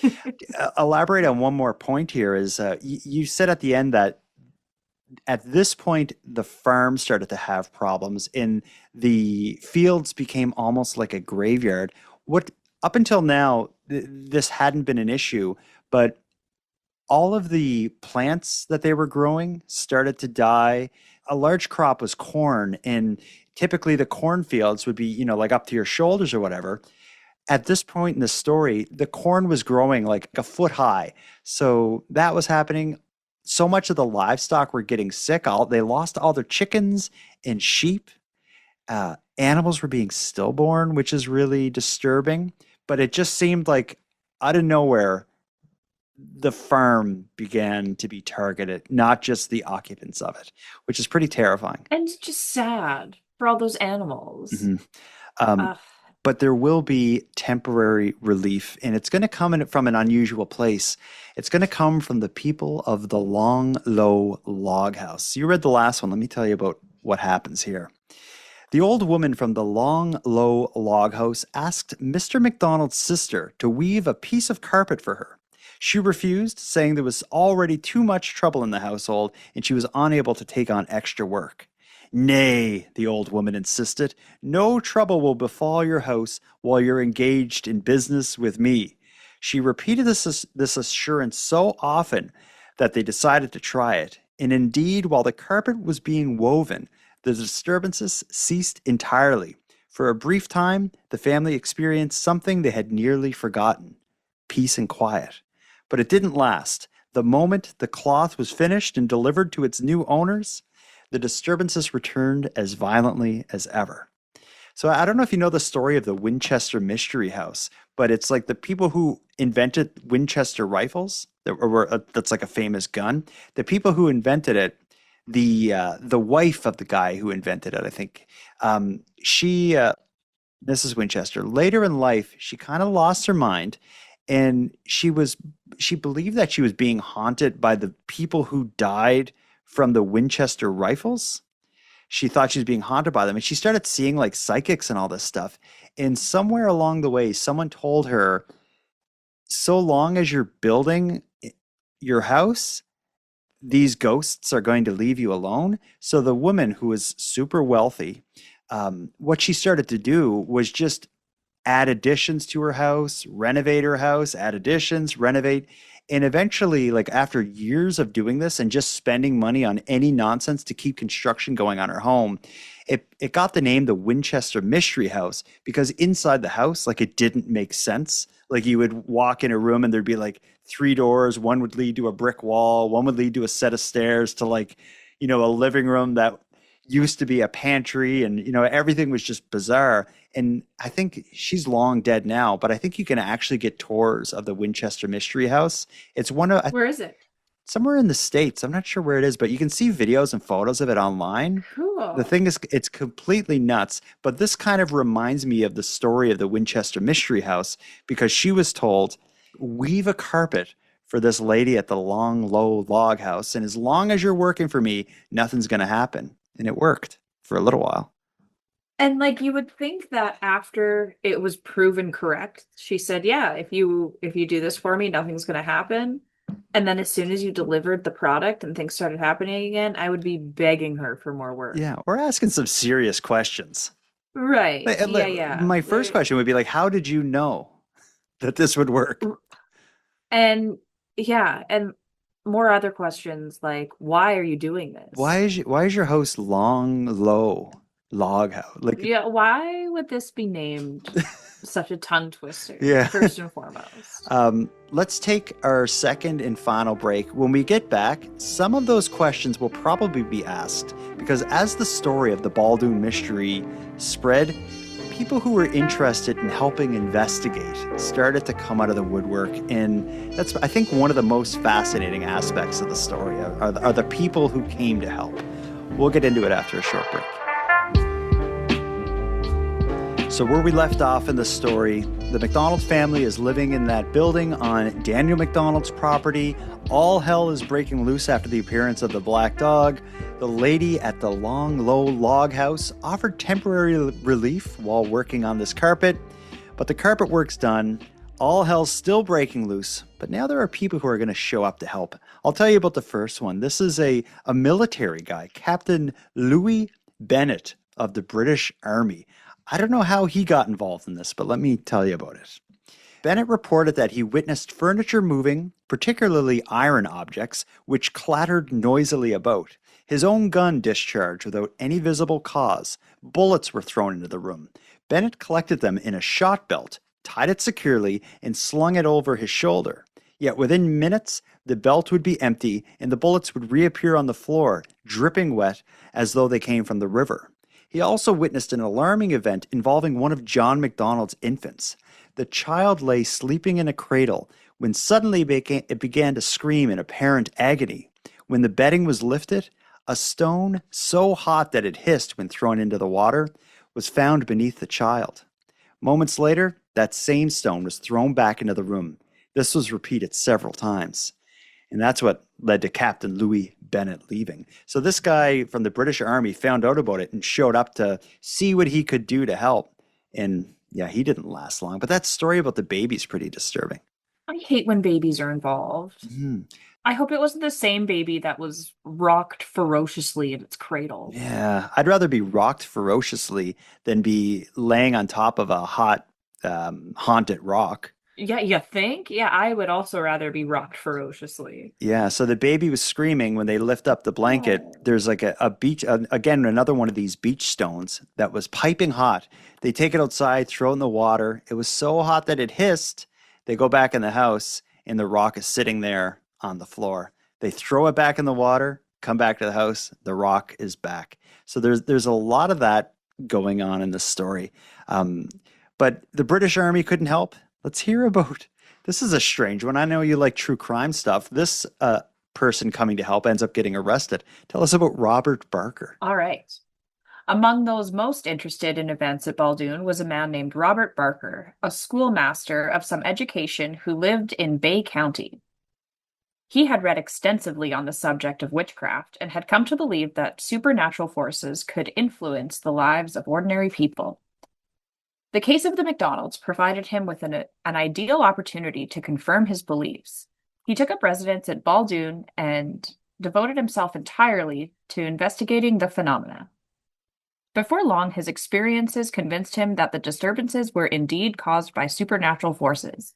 elaborate on one more point here is you said at the end that at this point the farm started to have problems and the fields became almost like a graveyard. What up until now this hadn't been an issue, but all of the plants that they were growing started to die. A large crop was corn, and typically the cornfields would be, like up to your shoulders or whatever. At this point in the story, the corn was growing like a foot high. So that was happening. So much of the livestock were getting sick. They lost all their chickens and sheep. Animals were being stillborn, which is really disturbing. But it just seemed like out of nowhere, the farm began to be targeted, not just the occupants of it, which is pretty terrifying. And just sad for all those animals. Mhm. Um, but there will be temporary relief, and it's going to come from an unusual place. It's going to come from the people of the Long Low Log House. You read the last one. Let me tell you about what happens here. The old woman from the Long Low Log House asked Mr. McDonald's sister to weave a piece of carpet for her. She refused, saying there was already too much trouble in the household and she was unable to take on extra work. Nay, the old woman insisted, no trouble will befall your house while you're engaged in business with me. She repeated this assurance so often that they decided to try it. And indeed, while the carpet was being woven, the disturbances ceased entirely. For a brief time, the family experienced something they had nearly forgotten: peace and quiet. But it didn't last. The moment the cloth was finished and delivered to its new owners, the disturbances returned as violently as ever. So I don't know if you know the story of the Winchester Mystery House, but it's like the people who invented Winchester rifles, that's like a famous gun. The people who invented it, the wife of the guy who invented it, I think, she Mrs. Winchester, later in life, she kind of lost her mind, and she believed that she was being haunted by the people who died from the Winchester rifles. She thought she was being haunted by them, and she started seeing like psychics and all this stuff. And somewhere along the way, someone told her, so long as you're building your house, these ghosts are going to leave you alone. So the woman, who was super wealthy, what she started to do was just add additions to her house, renovate her house, add additions, renovate. And eventually, like after years of doing this and just spending money on any nonsense to keep construction going on her home, it got the name the Winchester Mystery House, because inside the house, like, it didn't make sense. Like, you would walk in a room and there'd be like 3 doors. One would lead to a brick wall. One would lead to a set of stairs to, like, a living room that used to be a pantry, and everything was just bizarre. And I think she's long dead now, but I think you can actually get tours of the Winchester Mystery House. It's one of Where is it? somewhere in the States. I'm not sure where it is, but you can see videos and photos of it online. The Cool. thing is, it's completely nuts, but this kind of reminds me of the story of the Winchester Mystery House because she was told, weave a carpet for this lady at the long, low log house, and as long as you're working for me, nothing's going to happen. And it worked for a little while. And like you would think that after it was proven correct, she said, "Yeah, if you do this for me, nothing's going to happen." And then as soon as you delivered the product and things started happening again, I would be begging her for more work. Yeah, we're asking some serious questions. Right. Yeah, yeah. My first question would be like, how did you know that this would work? And yeah, and more other questions like, why are you doing this? Why is your house long, low log house? Like, Yeah, why would this be named such a tongue twister, yeah. first and foremost? Let's take our second and final break. When we get back, some of those questions will probably be asked because as the story of the Baldoon mystery spread, people who were interested in helping investigate started to come out of the woodwork. And that's, I think, one of the most fascinating aspects of the story are the people who came to help. We'll get into it after a short break. So where we left off in the story, the McDonald family is living in that building on Daniel McDonald's property. All hell is breaking loose after the appearance of the black dog. The lady at the long, low log house offered temporary relief while working on this carpet, but the carpet work's done. All hell's still breaking loose, but now there are people who are going to show up to help. I'll tell you about the first one. This is a military guy, Captain Louis Bennett of the British Army. I don't know how he got involved in this, but let me tell you about it. Bennett reported that he witnessed furniture moving, particularly iron objects, which clattered noisily about. His own gun discharged without any visible cause. Bullets were thrown into the room. Bennett collected them in a shot belt, tied it securely, and slung it over his shoulder. Yet within minutes, the belt would be empty and the bullets would reappear on the floor, dripping wet as though they came from the river. He also witnessed an alarming event involving one of John McDonald's infants. The child lay sleeping in a cradle when suddenly it began to scream in apparent agony. When the bedding was lifted, a stone so hot that it hissed when thrown into the water was found beneath the child. Moments later, that same stone was thrown back into the room. This was repeated several times. And that's what led to Captain Louis Bennett leaving. So this guy from the British Army found out about it and showed up to see what he could do to help. And yeah, he didn't last long. But that story about the baby's pretty disturbing. I hate when babies are involved. I hope it wasn't the same baby that was rocked ferociously in its cradle. Yeah, I'd rather be rocked ferociously than be laying on top of a hot, haunted rock. Yeah, you think? Yeah, I would also rather be rocked ferociously. Yeah, so the baby was screaming when they lift up the blanket. Oh. There's like a beach, again, another one of these beach stones that was piping hot. They take it outside, throw it in the water. It was so hot that it hissed. They go back in the house, and the rock is sitting there on the floor. They throw it back in the water, come back to the house, the rock is back. So there's a lot of that going on in this story. But the British Army couldn't help. Let's hear about, this is a strange one. I know you like true crime stuff. This person coming to help ends up getting arrested. Tell us about Robert Barker. All right. Among those most interested in events at Baldoon was a man named Robert Barker, a schoolmaster of some education who lived in Bay County. He had read extensively on the subject of witchcraft and had come to believe that supernatural forces could influence the lives of ordinary people. The case of the McDonalds provided him with an ideal opportunity to confirm his beliefs. He took up residence at Baldoon and devoted himself entirely to investigating the phenomena. Before long, his experiences convinced him that the disturbances were indeed caused by supernatural forces.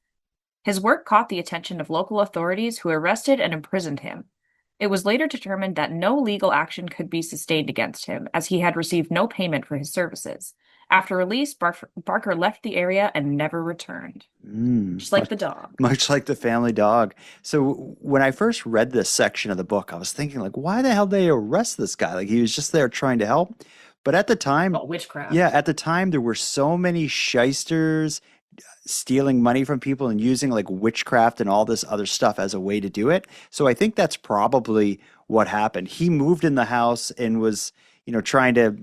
His work caught the attention of local authorities who arrested and imprisoned him. It was later determined that no legal action could be sustained against him, as he had received no payment for his services, After release, Barker left the area and never returned, Mm, just like the dog. much like the family dog. So when I first read this section of the book, I was thinking like, why the hell did they arrest this guy? Like he was just there trying to help. But at the time, Oh, yeah, witchcraft. at the time there were so many shysters stealing money from people and using like witchcraft and all this other stuff as a way to do it. So I think that's probably what happened. He moved in the house and was, trying to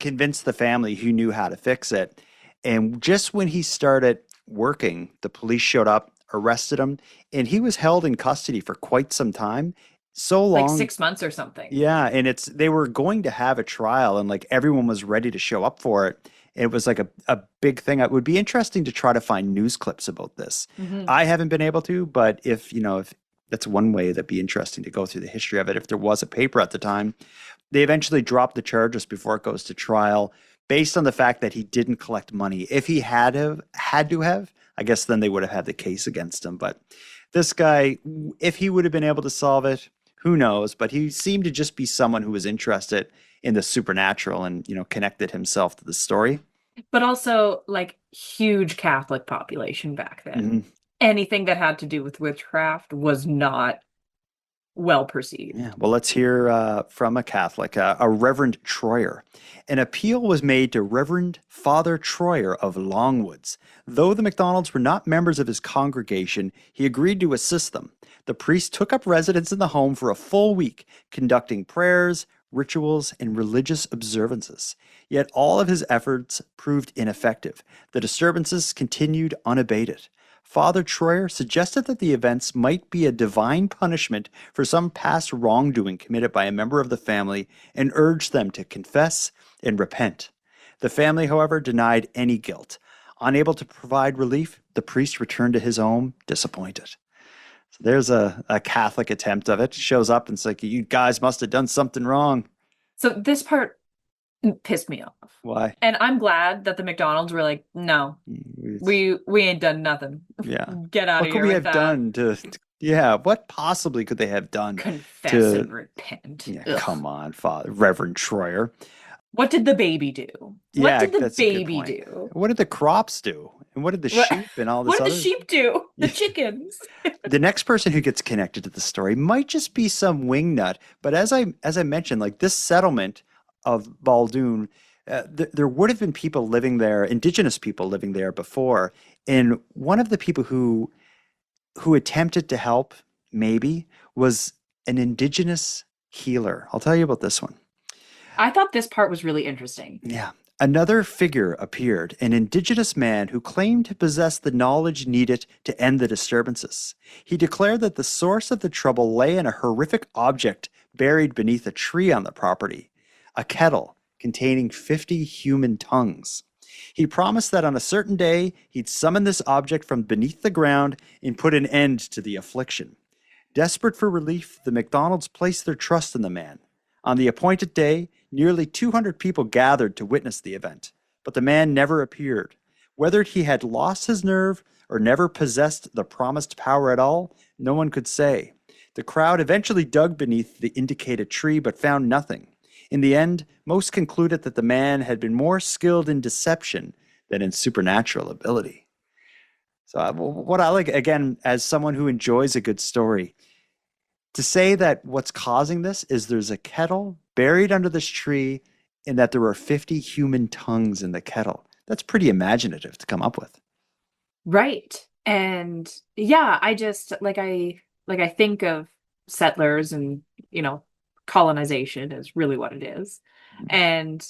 convince the family who knew how to fix it. And just when he started working, the police showed up, arrested him, and he was held in custody for quite some time. So Like long. 6 months or something. Yeah, and they were going to have a trial and like everyone was ready to show up for it. It was like a big thing. It would be interesting to try to find news clips about this. Hmm. I haven't been able to, but if that's one way that'd be interesting to go through the history of it. If there was a paper at the time, they eventually dropped the charges before it goes to trial based on the fact that he didn't collect money. If he had to have, I guess then they would have had the case against him. But this guy, if he would have been able to solve it, who knows? But he seemed to just be someone who was interested in the supernatural and, connected himself to the story. But also, like, huge Catholic population back then. Mhm. Anything that had to do with witchcraft was not well perceived. Yeah. Well, let's hear from a Catholic, a Reverend Troyer. An appeal was made to Reverend Father Troyer of Longwoods. Though the McDonalds were not members of his congregation, he agreed to assist them. The priest took up residence in the home for a full week, conducting prayers, rituals, and religious observances. Yet all of his efforts proved ineffective. The disturbances continued unabated. Father Troyer suggested that the events might be a divine punishment for some past wrongdoing committed by a member of the family and urged them to confess and repent. The family, however, denied any guilt. Unable to provide relief, the priest returned to his home disappointed. So there's a Catholic attempt of it. Shows up and it's like, you guys must have done something wrong. So this part pissed me off. Why? And I'm glad that the McDonald's were like, no, we ain't done nothing. Yeah. Get out What of could here we with have that. done yeah, what possibly could they have done Confess to, and repent. yeah, Ugh. come on, Father, Reverend Troyer. What did the baby do? Yeah, What did the that's a good baby point. do? What did the crops do? And what did the What, sheep and all this what did other? the sheep do? The chickens. The next person who gets connected to the story might just be some wingnut, but as I mentioned, like this settlement of Baldoon, there would have been people living there, indigenous people living there before, and one of the people who attempted to help maybe was an indigenous healer. I'll tell you about this one. I thought this part was really interesting. Yeah. Another figure appeared, an indigenous man who claimed to possess the knowledge needed to end the disturbances. He declared that the source of the trouble lay in a horrific object buried beneath a tree on the property, a kettle containing 50 human tongues. He promised that on a certain day he'd summon this object from beneath the ground and put an end to the affliction. Desperate for relief, the McDonalds placed their trust in the man. On the appointed day, nearly 200 people gathered to witness the event, but the man never appeared. Whether he had lost his nerve or never possessed the promised power at all, no one could say. The crowd eventually dug beneath the indicated tree but found nothing. In the end, most concluded that the man had been more skilled in deception than in supernatural ability. So what I like, again, as someone who enjoys a good story, to say that what's causing this is there's a kettle buried under this tree and that there are 50 human tongues in the kettle. That's pretty imaginative to come up with. Right. And yeah, I just I think of settlers and, colonization is really what it is. And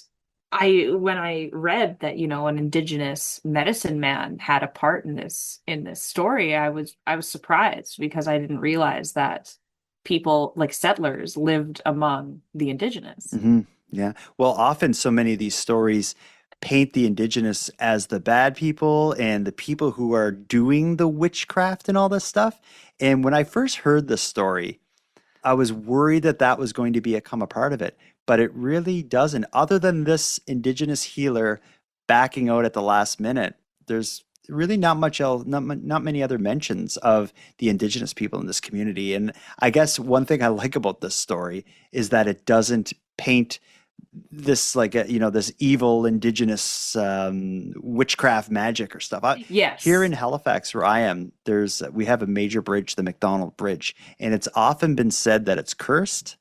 when I read that, an indigenous medicine man had a part in this story, I was surprised because I didn't realize that people like settlers lived among the indigenous. Mm-hmm. Yeah. Well, often so many of these stories paint the indigenous as the bad people and the people who are doing the witchcraft and all this stuff. And when I first heard this story, I was worried that that was going to become a part of it, but it really doesn't. Other than this indigenous healer backing out at the last minute, there's really not much else, not many other mentions of the indigenous people in this community. And I guess one thing I like about this story is that it doesn't paint this like this evil indigenous witchcraft magic or stuff. Here in Yes. Halifax, where I am, we have a major bridge, the McDonald Bridge, and it's often been said that it's cursed.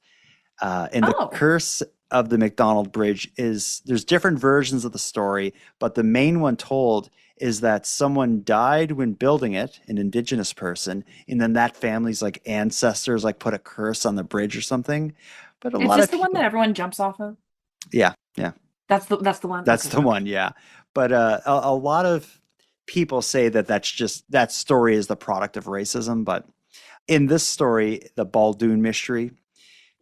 And the Oh, curse of the McDonald Bridge is there's different versions of the story, but the main one told is that someone died when building it, an indigenous person, and then that family's like ancestors like put a curse on the bridge or something. But a is lot this of the one that people, everyone jumps off of? yeah, yeah, That's the one. that's Okay. the one, yeah. But a lot of people say that that's just that story is the product of racism. But in this story, the Baldoon Mystery,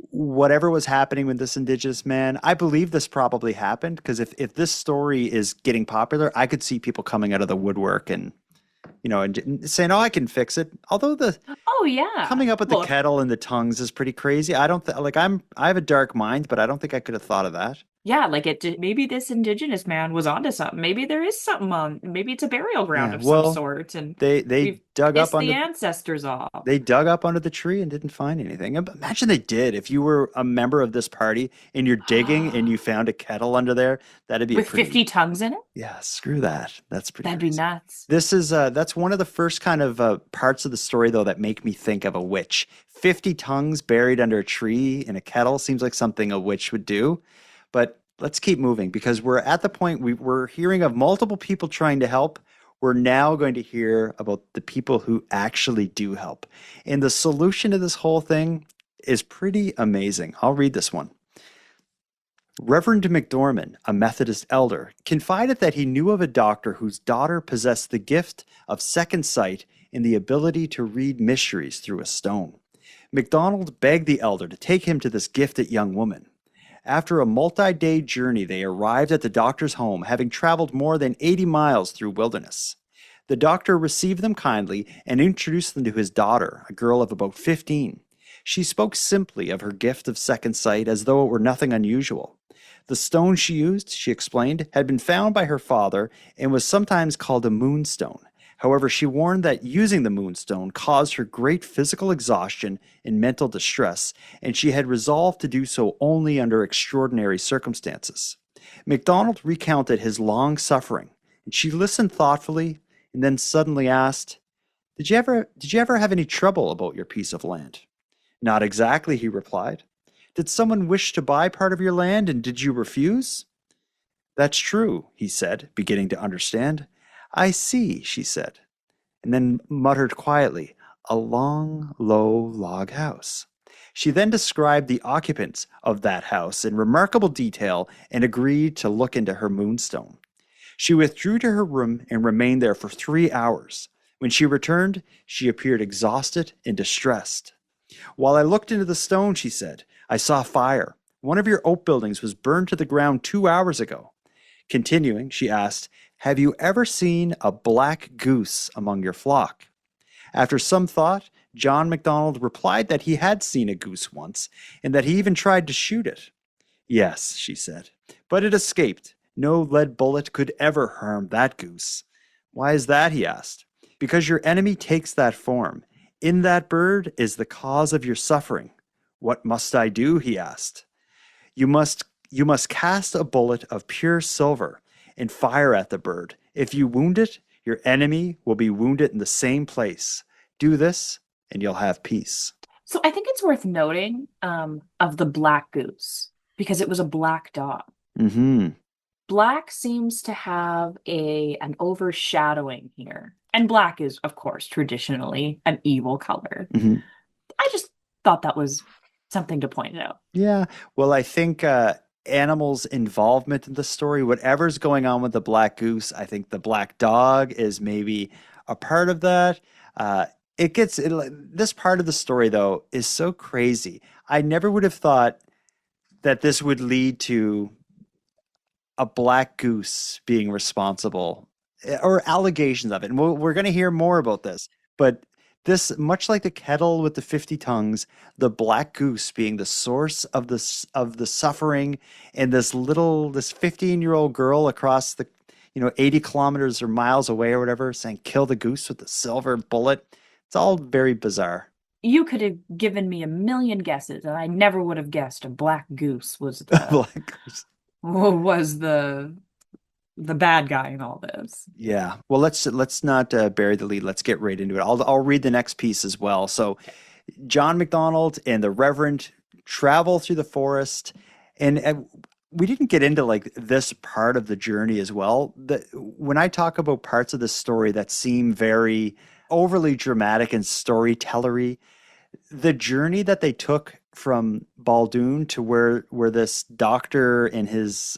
whatever was happening with this indigenous man, I believe this probably happened because if this story is getting popular, I could see people coming out of the woodwork and and saying, "Oh, I can fix it." Although the Oh yeah. coming up with the Well, if kettle and the tongues is pretty crazy. I don't like I have a dark mind, but I don't think I could have thought of that. Yeah, like maybe this indigenous man was onto something. Maybe there is something on, maybe it's a burial ground Yeah, of some well, sort, and they we've dug up pissed under the ancestors off they dug up under the tree and didn't find anything. Imagine they did. If you were a member of this party and you're digging and you found a kettle under there, that'd be a with pretty 50 tongues in it. yeah. Screw that. That's pretty That'd be crazy. nuts. This is that's one of the first kind of parts of the story though that make me think of a witch. 50 tongues buried under a tree in a kettle seems like something a witch would do. But let's keep moving because we're at the point we're hearing of multiple people trying to help. We're now going to hear about the people who actually do help. And the solution to this whole thing is pretty amazing. I'll read this one. Reverend McDormand, a Methodist elder, confided that he knew of a doctor whose daughter possessed the gift of second sight and the ability to read mysteries through a stone. McDonald begged the elder to take him to this gifted young woman. After a multi-day journey, they arrived at the doctor's home, having traveled more than 80 miles through wilderness. The doctor received them kindly and introduced them to his daughter, a girl of about 15. She spoke simply of her gift of second sight as though it were nothing unusual. The stone she used, she explained, had been found by her father and was sometimes called a moonstone. However, she warned that using the moonstone caused her great physical exhaustion and mental distress, and she had resolved to do so only under extraordinary circumstances. MacDonald recounted his long suffering, and she listened thoughtfully and then suddenly asked, Did you ever have any trouble about your piece of land? Not exactly, he replied. Did someone wish to buy part of your land, and did you refuse? That's true, he said, beginning to understand. I see, she said, and then muttered quietly, a long, low log house. She then described the occupants of that house in remarkable detail and agreed to look into her moonstone. She withdrew to her room and remained there for 3 hours. When she returned, she appeared exhausted and distressed. While I looked into the stone, she said, I saw fire. One of your outbuildings was burned to the ground 2 hours ago. Continuing, she asked, Have you ever seen a black goose among your flock? After some thought, John MacDonald replied that he had seen a goose once, and that he even tried to shoot it. Yes, she said, but it escaped. No lead bullet could ever harm that goose. Why is that? He asked. Because your enemy takes that form. In that bird is the cause of your suffering. What must I do? He asked. You must cast a bullet of pure silver and fire at the bird. If you wound it, your enemy will be wounded in the same place. Do this, and you'll have peace. So I think it's worth noting of the black goose because it was a black dog. Mm-hmm. Black seems to have an overshadowing here. And black is, of course, traditionally an evil color. Mm-hmm. I just thought that was something to point out. Yeah. Well, I think animals' involvement in the story, whatever's going on with the black goose, I think the black dog is maybe a part of that. This part of the story, though, is so crazy. I never would have thought that this would lead to a black goose being responsible or allegations of it. And we're going to hear more about this. But this, much like the kettle with the 50 tongues, the black goose being the source of the suffering, and this 15-year-old girl across the 80 kilometers or miles away or whatever saying kill the goose with the silver bullet. It's all very bizarre. You could have given me a million guesses, and I never would have guessed a black goose Like, was the bad guy in all this. yeah. Well, let's not bury the lead. Let's get right into it. I'll read the next piece as well. So, John McDonald and the Reverend travel through the forest, and we didn't get into like this part of the journey as well. When I talk about parts of the story that seem very overly dramatic and storytellery, the journey that they took from Baldoon to where this doctor and his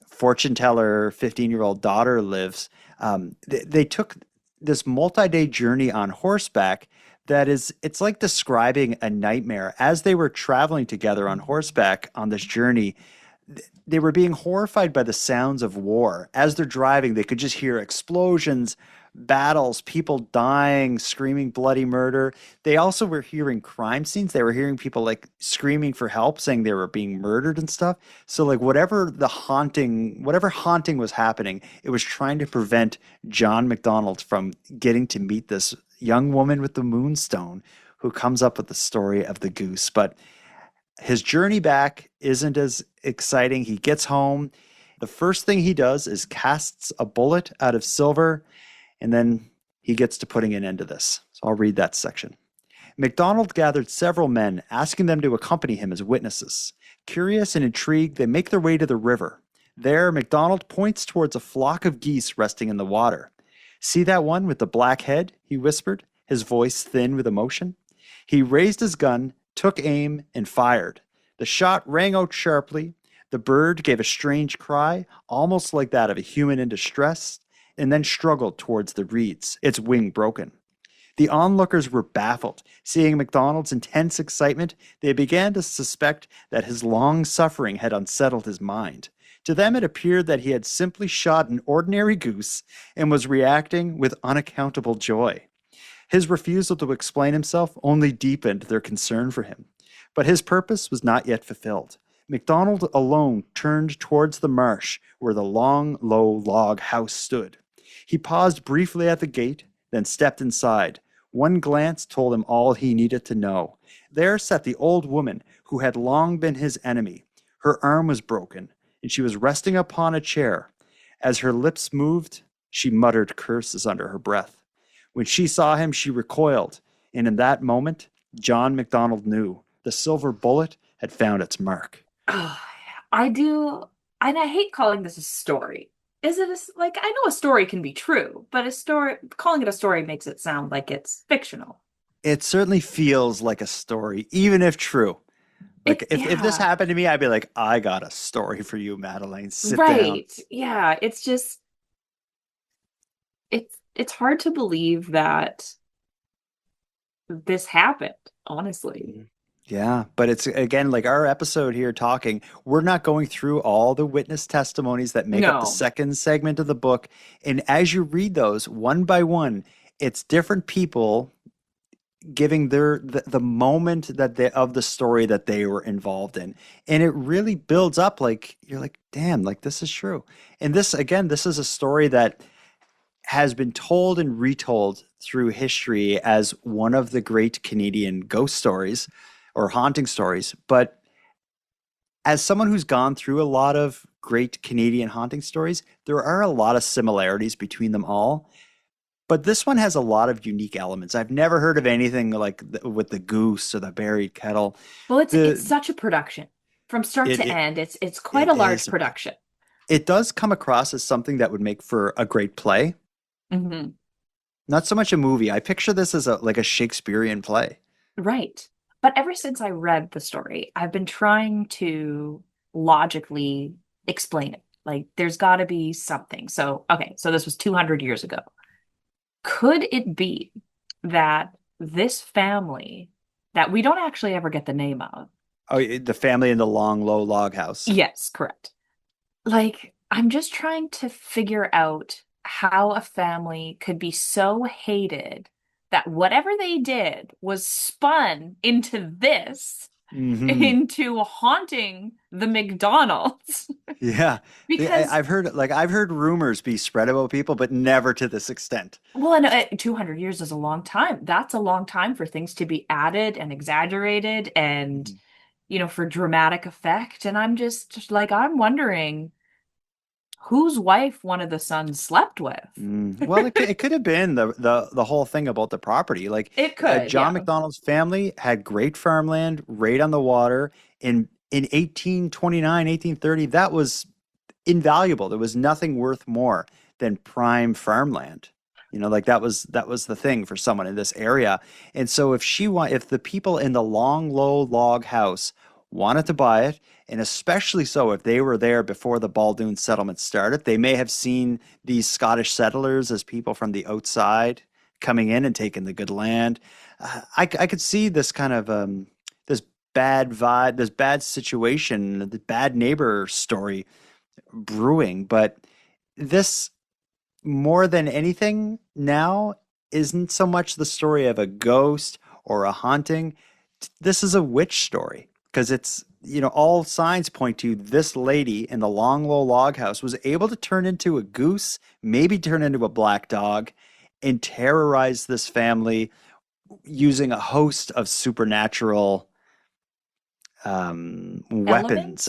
fortune teller 15-year-old daughter lives, they took this multi-day journey on horseback that is, it's like describing a nightmare. As they were traveling together on horseback on this journey, they were being horrified by the sounds of war. As they're driving, they could just hear explosions, battles, people dying, screaming bloody murder. They also were hearing crime scenes. They were hearing people like screaming for help, saying they were being murdered and stuff. So like whatever haunting was happening, it was trying to prevent John McDonald from getting to meet this young woman with the moonstone who comes up with the story of the goose. But his journey back isn't as exciting. He gets home. The first thing he does is casts a bullet out of silver, and then he gets to putting an end to this. So I'll read that section. MacDonald gathered several men, asking them to accompany him as witnesses. Curious and intrigued, they make their way to the river. There, MacDonald points towards a flock of geese resting in the water. See that one with the black head? He whispered, his voice thin with emotion. He raised his gun, took aim, and fired. The shot rang out sharply. The bird gave a strange cry, almost like that of a human in distress, and then struggled towards the reeds, its wing broken. The onlookers were baffled. Seeing MacDonald's intense excitement, they began to suspect that his long suffering had unsettled his mind. To them, it appeared that he had simply shot an ordinary goose and was reacting with unaccountable joy. His refusal to explain himself only deepened their concern for him. But his purpose was not yet fulfilled. MacDonald alone turned towards the marsh where the long, low log house stood. He paused briefly at the gate, then stepped inside. One glance told him all he needed to know. There sat the old woman who had long been his enemy. Her arm was broken, and she was resting upon a chair. As her lips moved, she muttered curses under her breath. When she saw him, she recoiled, and in that moment, John MacDonald knew the silver bullet had found its mark. Oh, I do, and I hate calling this a story. Is it like I know a story can be true, but a story calling it a story makes it sound like it's fictional. It certainly feels like a story, even if true. Like if this Yeah, happened to me, I'd be like, I got a story for you, Madeline. Sit down. right. Yeah, it's just it's hard to believe that this happened, honestly. Mhm. Yeah, but it's again like our episode here talking, we're not going through all the witness testimonies that make up the No. second segment of the book. And as you read those one by one, it's different people giving the moment that they of the story that they were involved in. And it really builds up like you're like, damn, like this is true. And this again, this is a story that has been told and retold through history as one of the great Canadian ghost stories or haunting stories. But as someone who's gone through a lot of great Canadian haunting stories, there are a lot of similarities between them all. But this one has a lot of unique elements. I've never heard of anything like with the goose or the buried kettle. Well, it's The such a production. From start it to it, end, it's quite a it large is production. it does come across as something that would make for a great play. Hmm. Not so much a movie. I picture this as a like a Shakespearean play. Right. But ever since I read the story, I've been trying to logically explain it. Like, there's got to be something. So, okay, so this was 200 years ago. Could it be that this family that we don't actually ever get the name of? Oh, the family in the long, low log house. Yes, correct. Like, I'm just trying to figure out how a family could be so hated that whatever they did was spun into this. Hmm. into haunting the McDonald's. Yeah. Because, I've heard rumors be spread about people, but never to this extent. well, and 200 years is a long time. That's a long time for things to be added and exaggerated and, Mhm. for dramatic effect. And I'm just like, I'm wondering whose wife one of the sons slept with. Well, it could have been the whole thing about the property. Like It could, John yeah. McDonald's family had great farmland right on the water in 1829, 1830. That was invaluable. There was nothing worth more than prime farmland. Like that was the thing for someone in this area. And so if the people in the long low log house wanted to buy it, and especially so if they were there before the Baldoon settlement started, they may have seen these Scottish settlers as people from the outside coming in and taking the good land. I could see this kind of this bad vibe, this bad situation, the bad neighbor story brewing. But this, more than anything now, isn't so much the story of a ghost or a haunting. This is a witch story because all signs point to this lady in the long low log house was able to turn into a goose, maybe turn into a black dog, and terrorize this family using a host of supernatural weapons, Elements?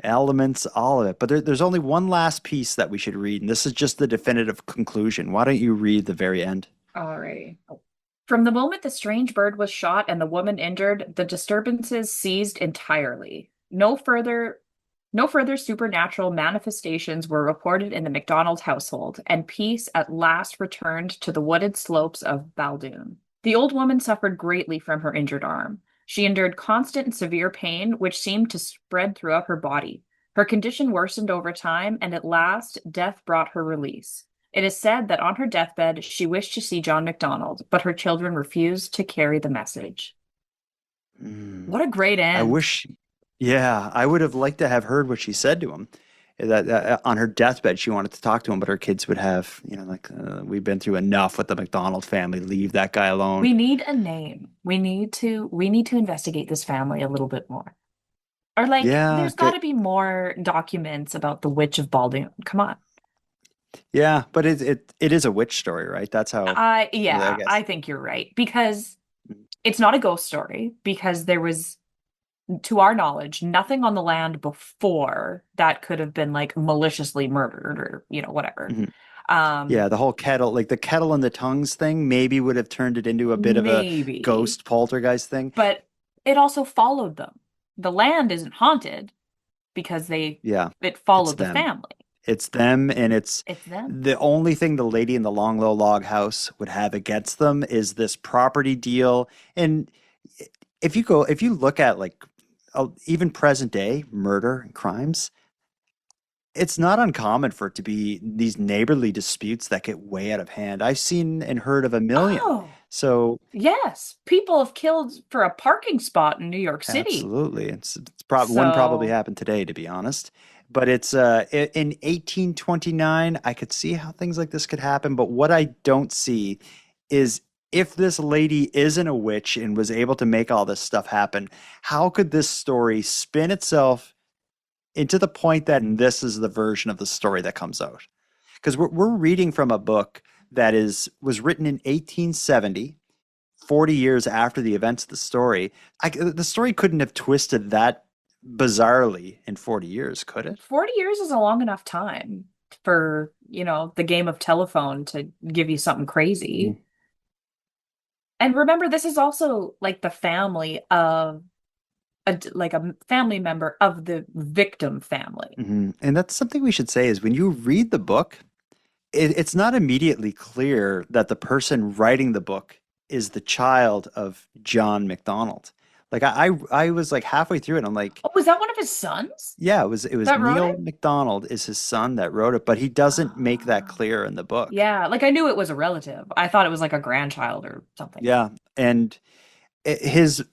elements, all of it. But there's only one last piece that we should read, and this is just the definitive conclusion. Why don't you read the very end? Alrighty. From the moment the strange bird was shot and the woman injured, the disturbances ceased entirely. No further supernatural manifestations were reported in the McDonald household, and peace at last returned to the wooded slopes of Baldoon. The old woman suffered greatly from her injured arm. She endured constant and severe pain, which seemed to spread throughout her body. Her condition worsened over time, and at last death brought her release. It is said that on her deathbed she wished to see John McDonald, but her children refused to carry the message. Mm, What a great I end. wish, yeah, I would have liked to have heard what she said to him. That on her deathbed, she wanted to talk to him, but her kids would have, like, we've been through enough with the McDonald family. Leave that guy alone. We need a name. We need to investigate this family a little bit more. Or like Yeah, there's got to be more documents about the Witch of Baldoon. Come on. yeah, but it is a witch story, right? That's how, I Yeah, guess. I think you're right because it's not a ghost story because there was, to our knowledge, nothing on the land before that could have been like maliciously murdered or, whatever. Mhm. Um, Yeah, the whole kettle, like the kettle and the tongues thing, maybe would have turned it into a bit of a maybe, ghost poltergeist thing. but it also followed them. The land isn't haunted because Yeah, it it's followed the them. family. It's them, and it's It's them. the only thing the lady in the long low log house would have against them is this property deal. And if you look at like even present day murder and crimes, it's not uncommon for it to be these neighborly disputes that get way out of hand. I've seen and heard of a million. Oh, So yes. People have killed for a parking spot in New York City. absolutely. Wouldn't probably So, happen today, to be honest. But it's in 1829, I could see how things like this could happen. But what I don't see is if this lady isn't a witch and was able to make all this stuff happen, how could this story spin itself into the point that this is the version of the story that comes out? Because we're reading from a book that was written in 1870, 40 years after the events of the story. The story couldn't have twisted that bizarrely in 40 years, could it? 40 years is a long enough time for, the game of telephone to give you something crazy. And remember, this is also like the family of like a family member of the victim family. Mm-hmm. And that's something we should say is when you read the book, it's not immediately clear that the person writing the book is the child of John McDonald. Like I was like halfway through it, I'm like, Oh, was that one of his sons yeah, it was that wrote Neil it? McDonald is his son that wrote it, but he doesn't make that Ah. clear in the book. Yeah, like I knew it was a relative. I thought it was like a grandchild or something. Yeah, and his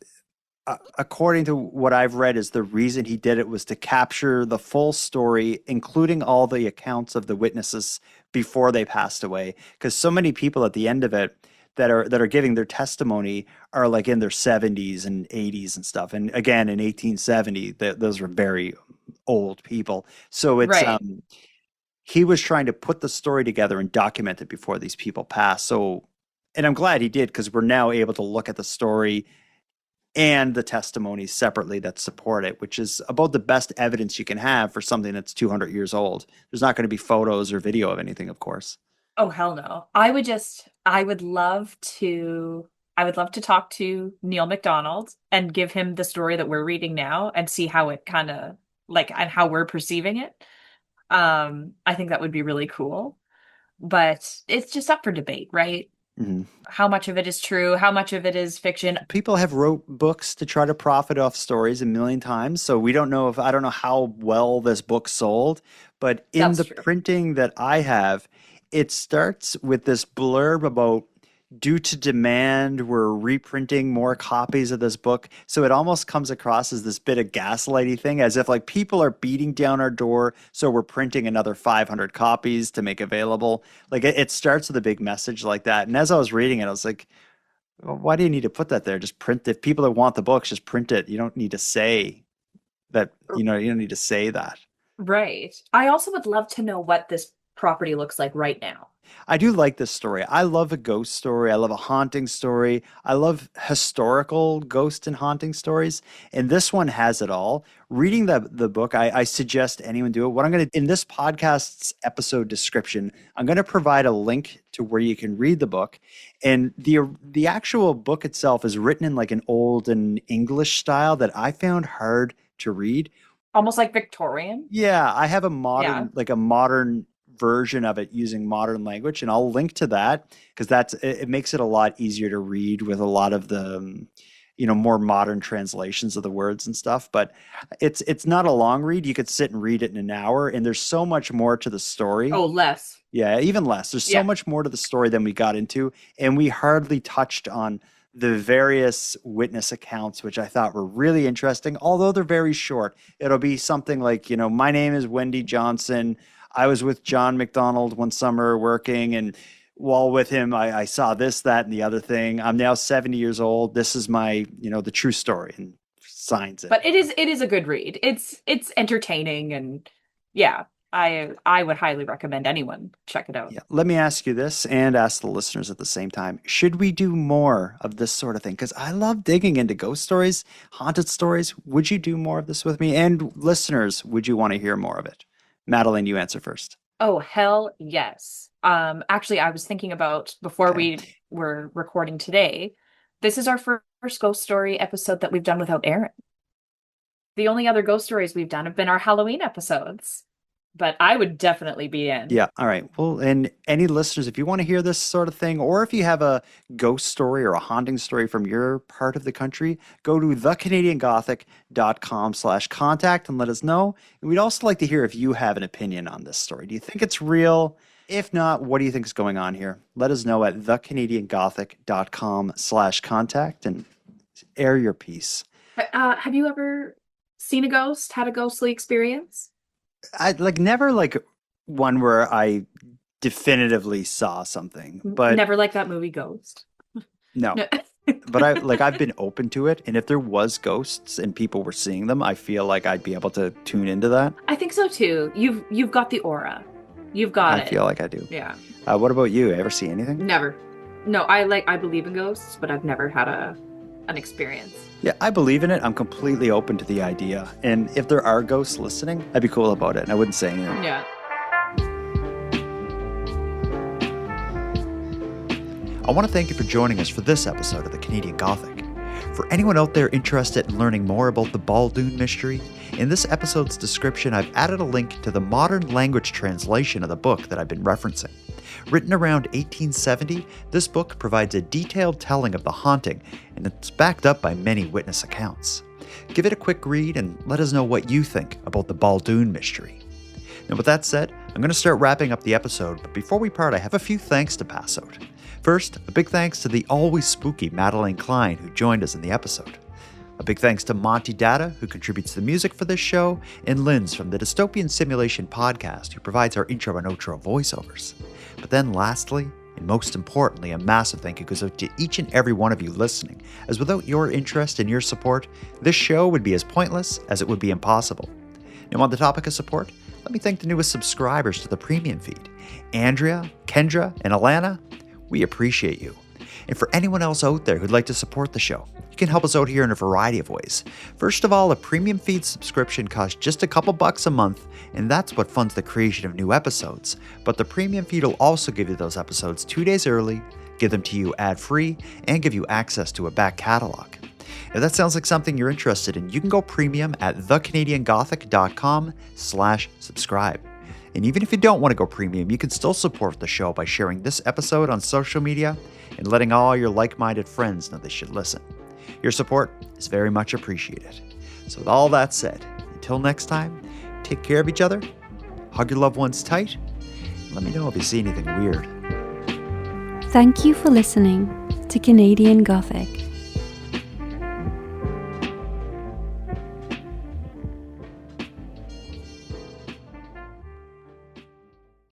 according to what I've read, is the reason he did it was to capture the full story, including all the accounts of the witnesses before they passed away. Because so many people at the end of it, that are giving their testimony are like in their 70s and 80s and stuff. And again, in 1870, those were very old people. So it's Right. he was trying to put the story together and document it before these people passed. So, and I'm glad he did, because we're now able to look at the story and the testimonies separately that support it, which is about the best evidence you can have for something that's 200 years old. There's not going to be photos or video of anything, of course. Oh, hell no. I would love to talk to Neil McDonald and give him the story that we're reading now and see how it kind of like and how we're perceiving it. I think that would be really cool. But it's just up for debate, right? Mhm. How much of it is true? How much of it is fiction? People have wrote books to try to profit off stories a million times. So we don't know if I don't know how well this book sold, but in That's the true. printing that I have, it starts with this blurb about due to demand, we're reprinting more copies of this book. So it almost comes across as this bit of gaslighty thing, as if like people are beating down our door, so we're printing another 500 copies to make available. Like it starts with a big message like that. And as I was reading it, I was like, well, why do you need to put that there? Just print it. If people that want the books, just print it. You don't need to say that, you don't need to say that. Right. I also would love to know what this property looks like right now. I do like this story. I love a ghost story. I love a haunting story. I love historical ghost and haunting stories. And this one has it all. Reading the book, I suggest anyone do it. What I'm going to, in this podcast's episode description, I'm going to provide a link to where you can read the book. And the actual book itself is written in like an old and English style that I found hard to read. Almost like Victorian. Yeah, I have a Yeah. modern version of it using modern language, and I'll link to that because it makes it a lot easier to read with a lot of the more modern translations of the words and stuff. But it's not a long read. You could sit and read it in an hour, and there's so much more to the story. Oh, less. Yeah, even less. There's so Yeah. much more to the story than we got into, and we hardly touched on the various witness accounts, which I thought were really interesting, although they're very short. It'll be something like, my name is Wendy Johnson. I was with John McDonald one summer working, and while with him, I saw this, that, and the other thing. I'm now 70 years old. This is my, the true story, and signs it. But it is a good read. It's entertaining, and yeah, I would highly recommend anyone check it out. Yeah. Let me ask you this and ask the listeners at the same time. Should we do more of this sort of thing? Because I love digging into ghost stories, haunted stories. Would you do more of this with me? And listeners, would you want to hear more of it? Madeline, you answer first. Oh, hell yes. Actually, I was thinking about before Okay. we were recording today, this is our first ghost story episode that we've done without Aaron. The only other ghost stories we've done have been our Halloween episodes. But I would definitely be in. Yeah. All right. Well, and any listeners, if you want to hear this sort of thing, or if you have a ghost story or a haunting story from your part of the country, go to thecanadiangothic.com/contact and let us know. And we'd also like to hear if you have an opinion on this story. Do you think it's real? If not, what do you think is going on here? Let us know at thecanadiangothic.com/contact and air your piece. Have you ever seen a ghost, had a ghostly experience? I never one where I definitively saw something, but Never like that movie Ghost. no. No. But I've been open to it, and if there was ghosts and people were seeing them, I feel like I'd be able to tune into that. I think so too. You've got the aura. You've got it. I feel like I do. Yeah. What about you? Ever see anything? Never. No, I believe in ghosts, but I've never had an experience. Yeah, I believe in it. I'm completely open to the idea. And if there are ghosts listening, I'd be cool about it. And I wouldn't say anything. Yeah. I want to thank you for joining us for this episode of the Canadian Gothic. For anyone out there interested in learning more about the Baldoon Mystery, in this episode's description, I've added a link to the modern language translation of the book that I've been referencing. Written around 1870, this book provides a detailed telling of the haunting, and it's backed up by many witness accounts. Give it a quick read and let us know what you think about the Baldoon Mystery. And with that said, I'm going to start wrapping up the episode, but before we part, I have a few thanks to pass out. First, a big thanks to the always spooky Madeline Klein, who joined us in the episode. A big thanks to Monty Datta, who contributes the music for this show, and Linz from the Dystopian Simulation podcast, who provides our intro and outro voiceovers. But then lastly, And most importantly, a massive thank you goes out to each and every one of you listening, as without your interest and your support, this show would be as pointless as it would be impossible. Now, on the topic of support, let me thank the newest subscribers to the premium feed. Andrea, Kendra, and Alana, we appreciate you. And for anyone else out there who'd like to support the show, you can help us out here in a variety of ways. First of all, a premium feed subscription costs just a couple bucks a month, and that's what funds the creation of new episodes. But the premium feed will also give you those episodes 2 days early, give them to you ad-free, and give you access to a back catalog. If that sounds like something you're interested in, you can go premium at thecanadiangothic.com/subscribe. And even if you don't want to go premium, you can still support the show by sharing this episode on social media and letting all your like-minded friends know they should listen. Your support is very much appreciated. So with all that said, until next time, take care of each other, hug your loved ones tight, and let me know if you see anything weird. Thank you for listening to Canadian Gothic.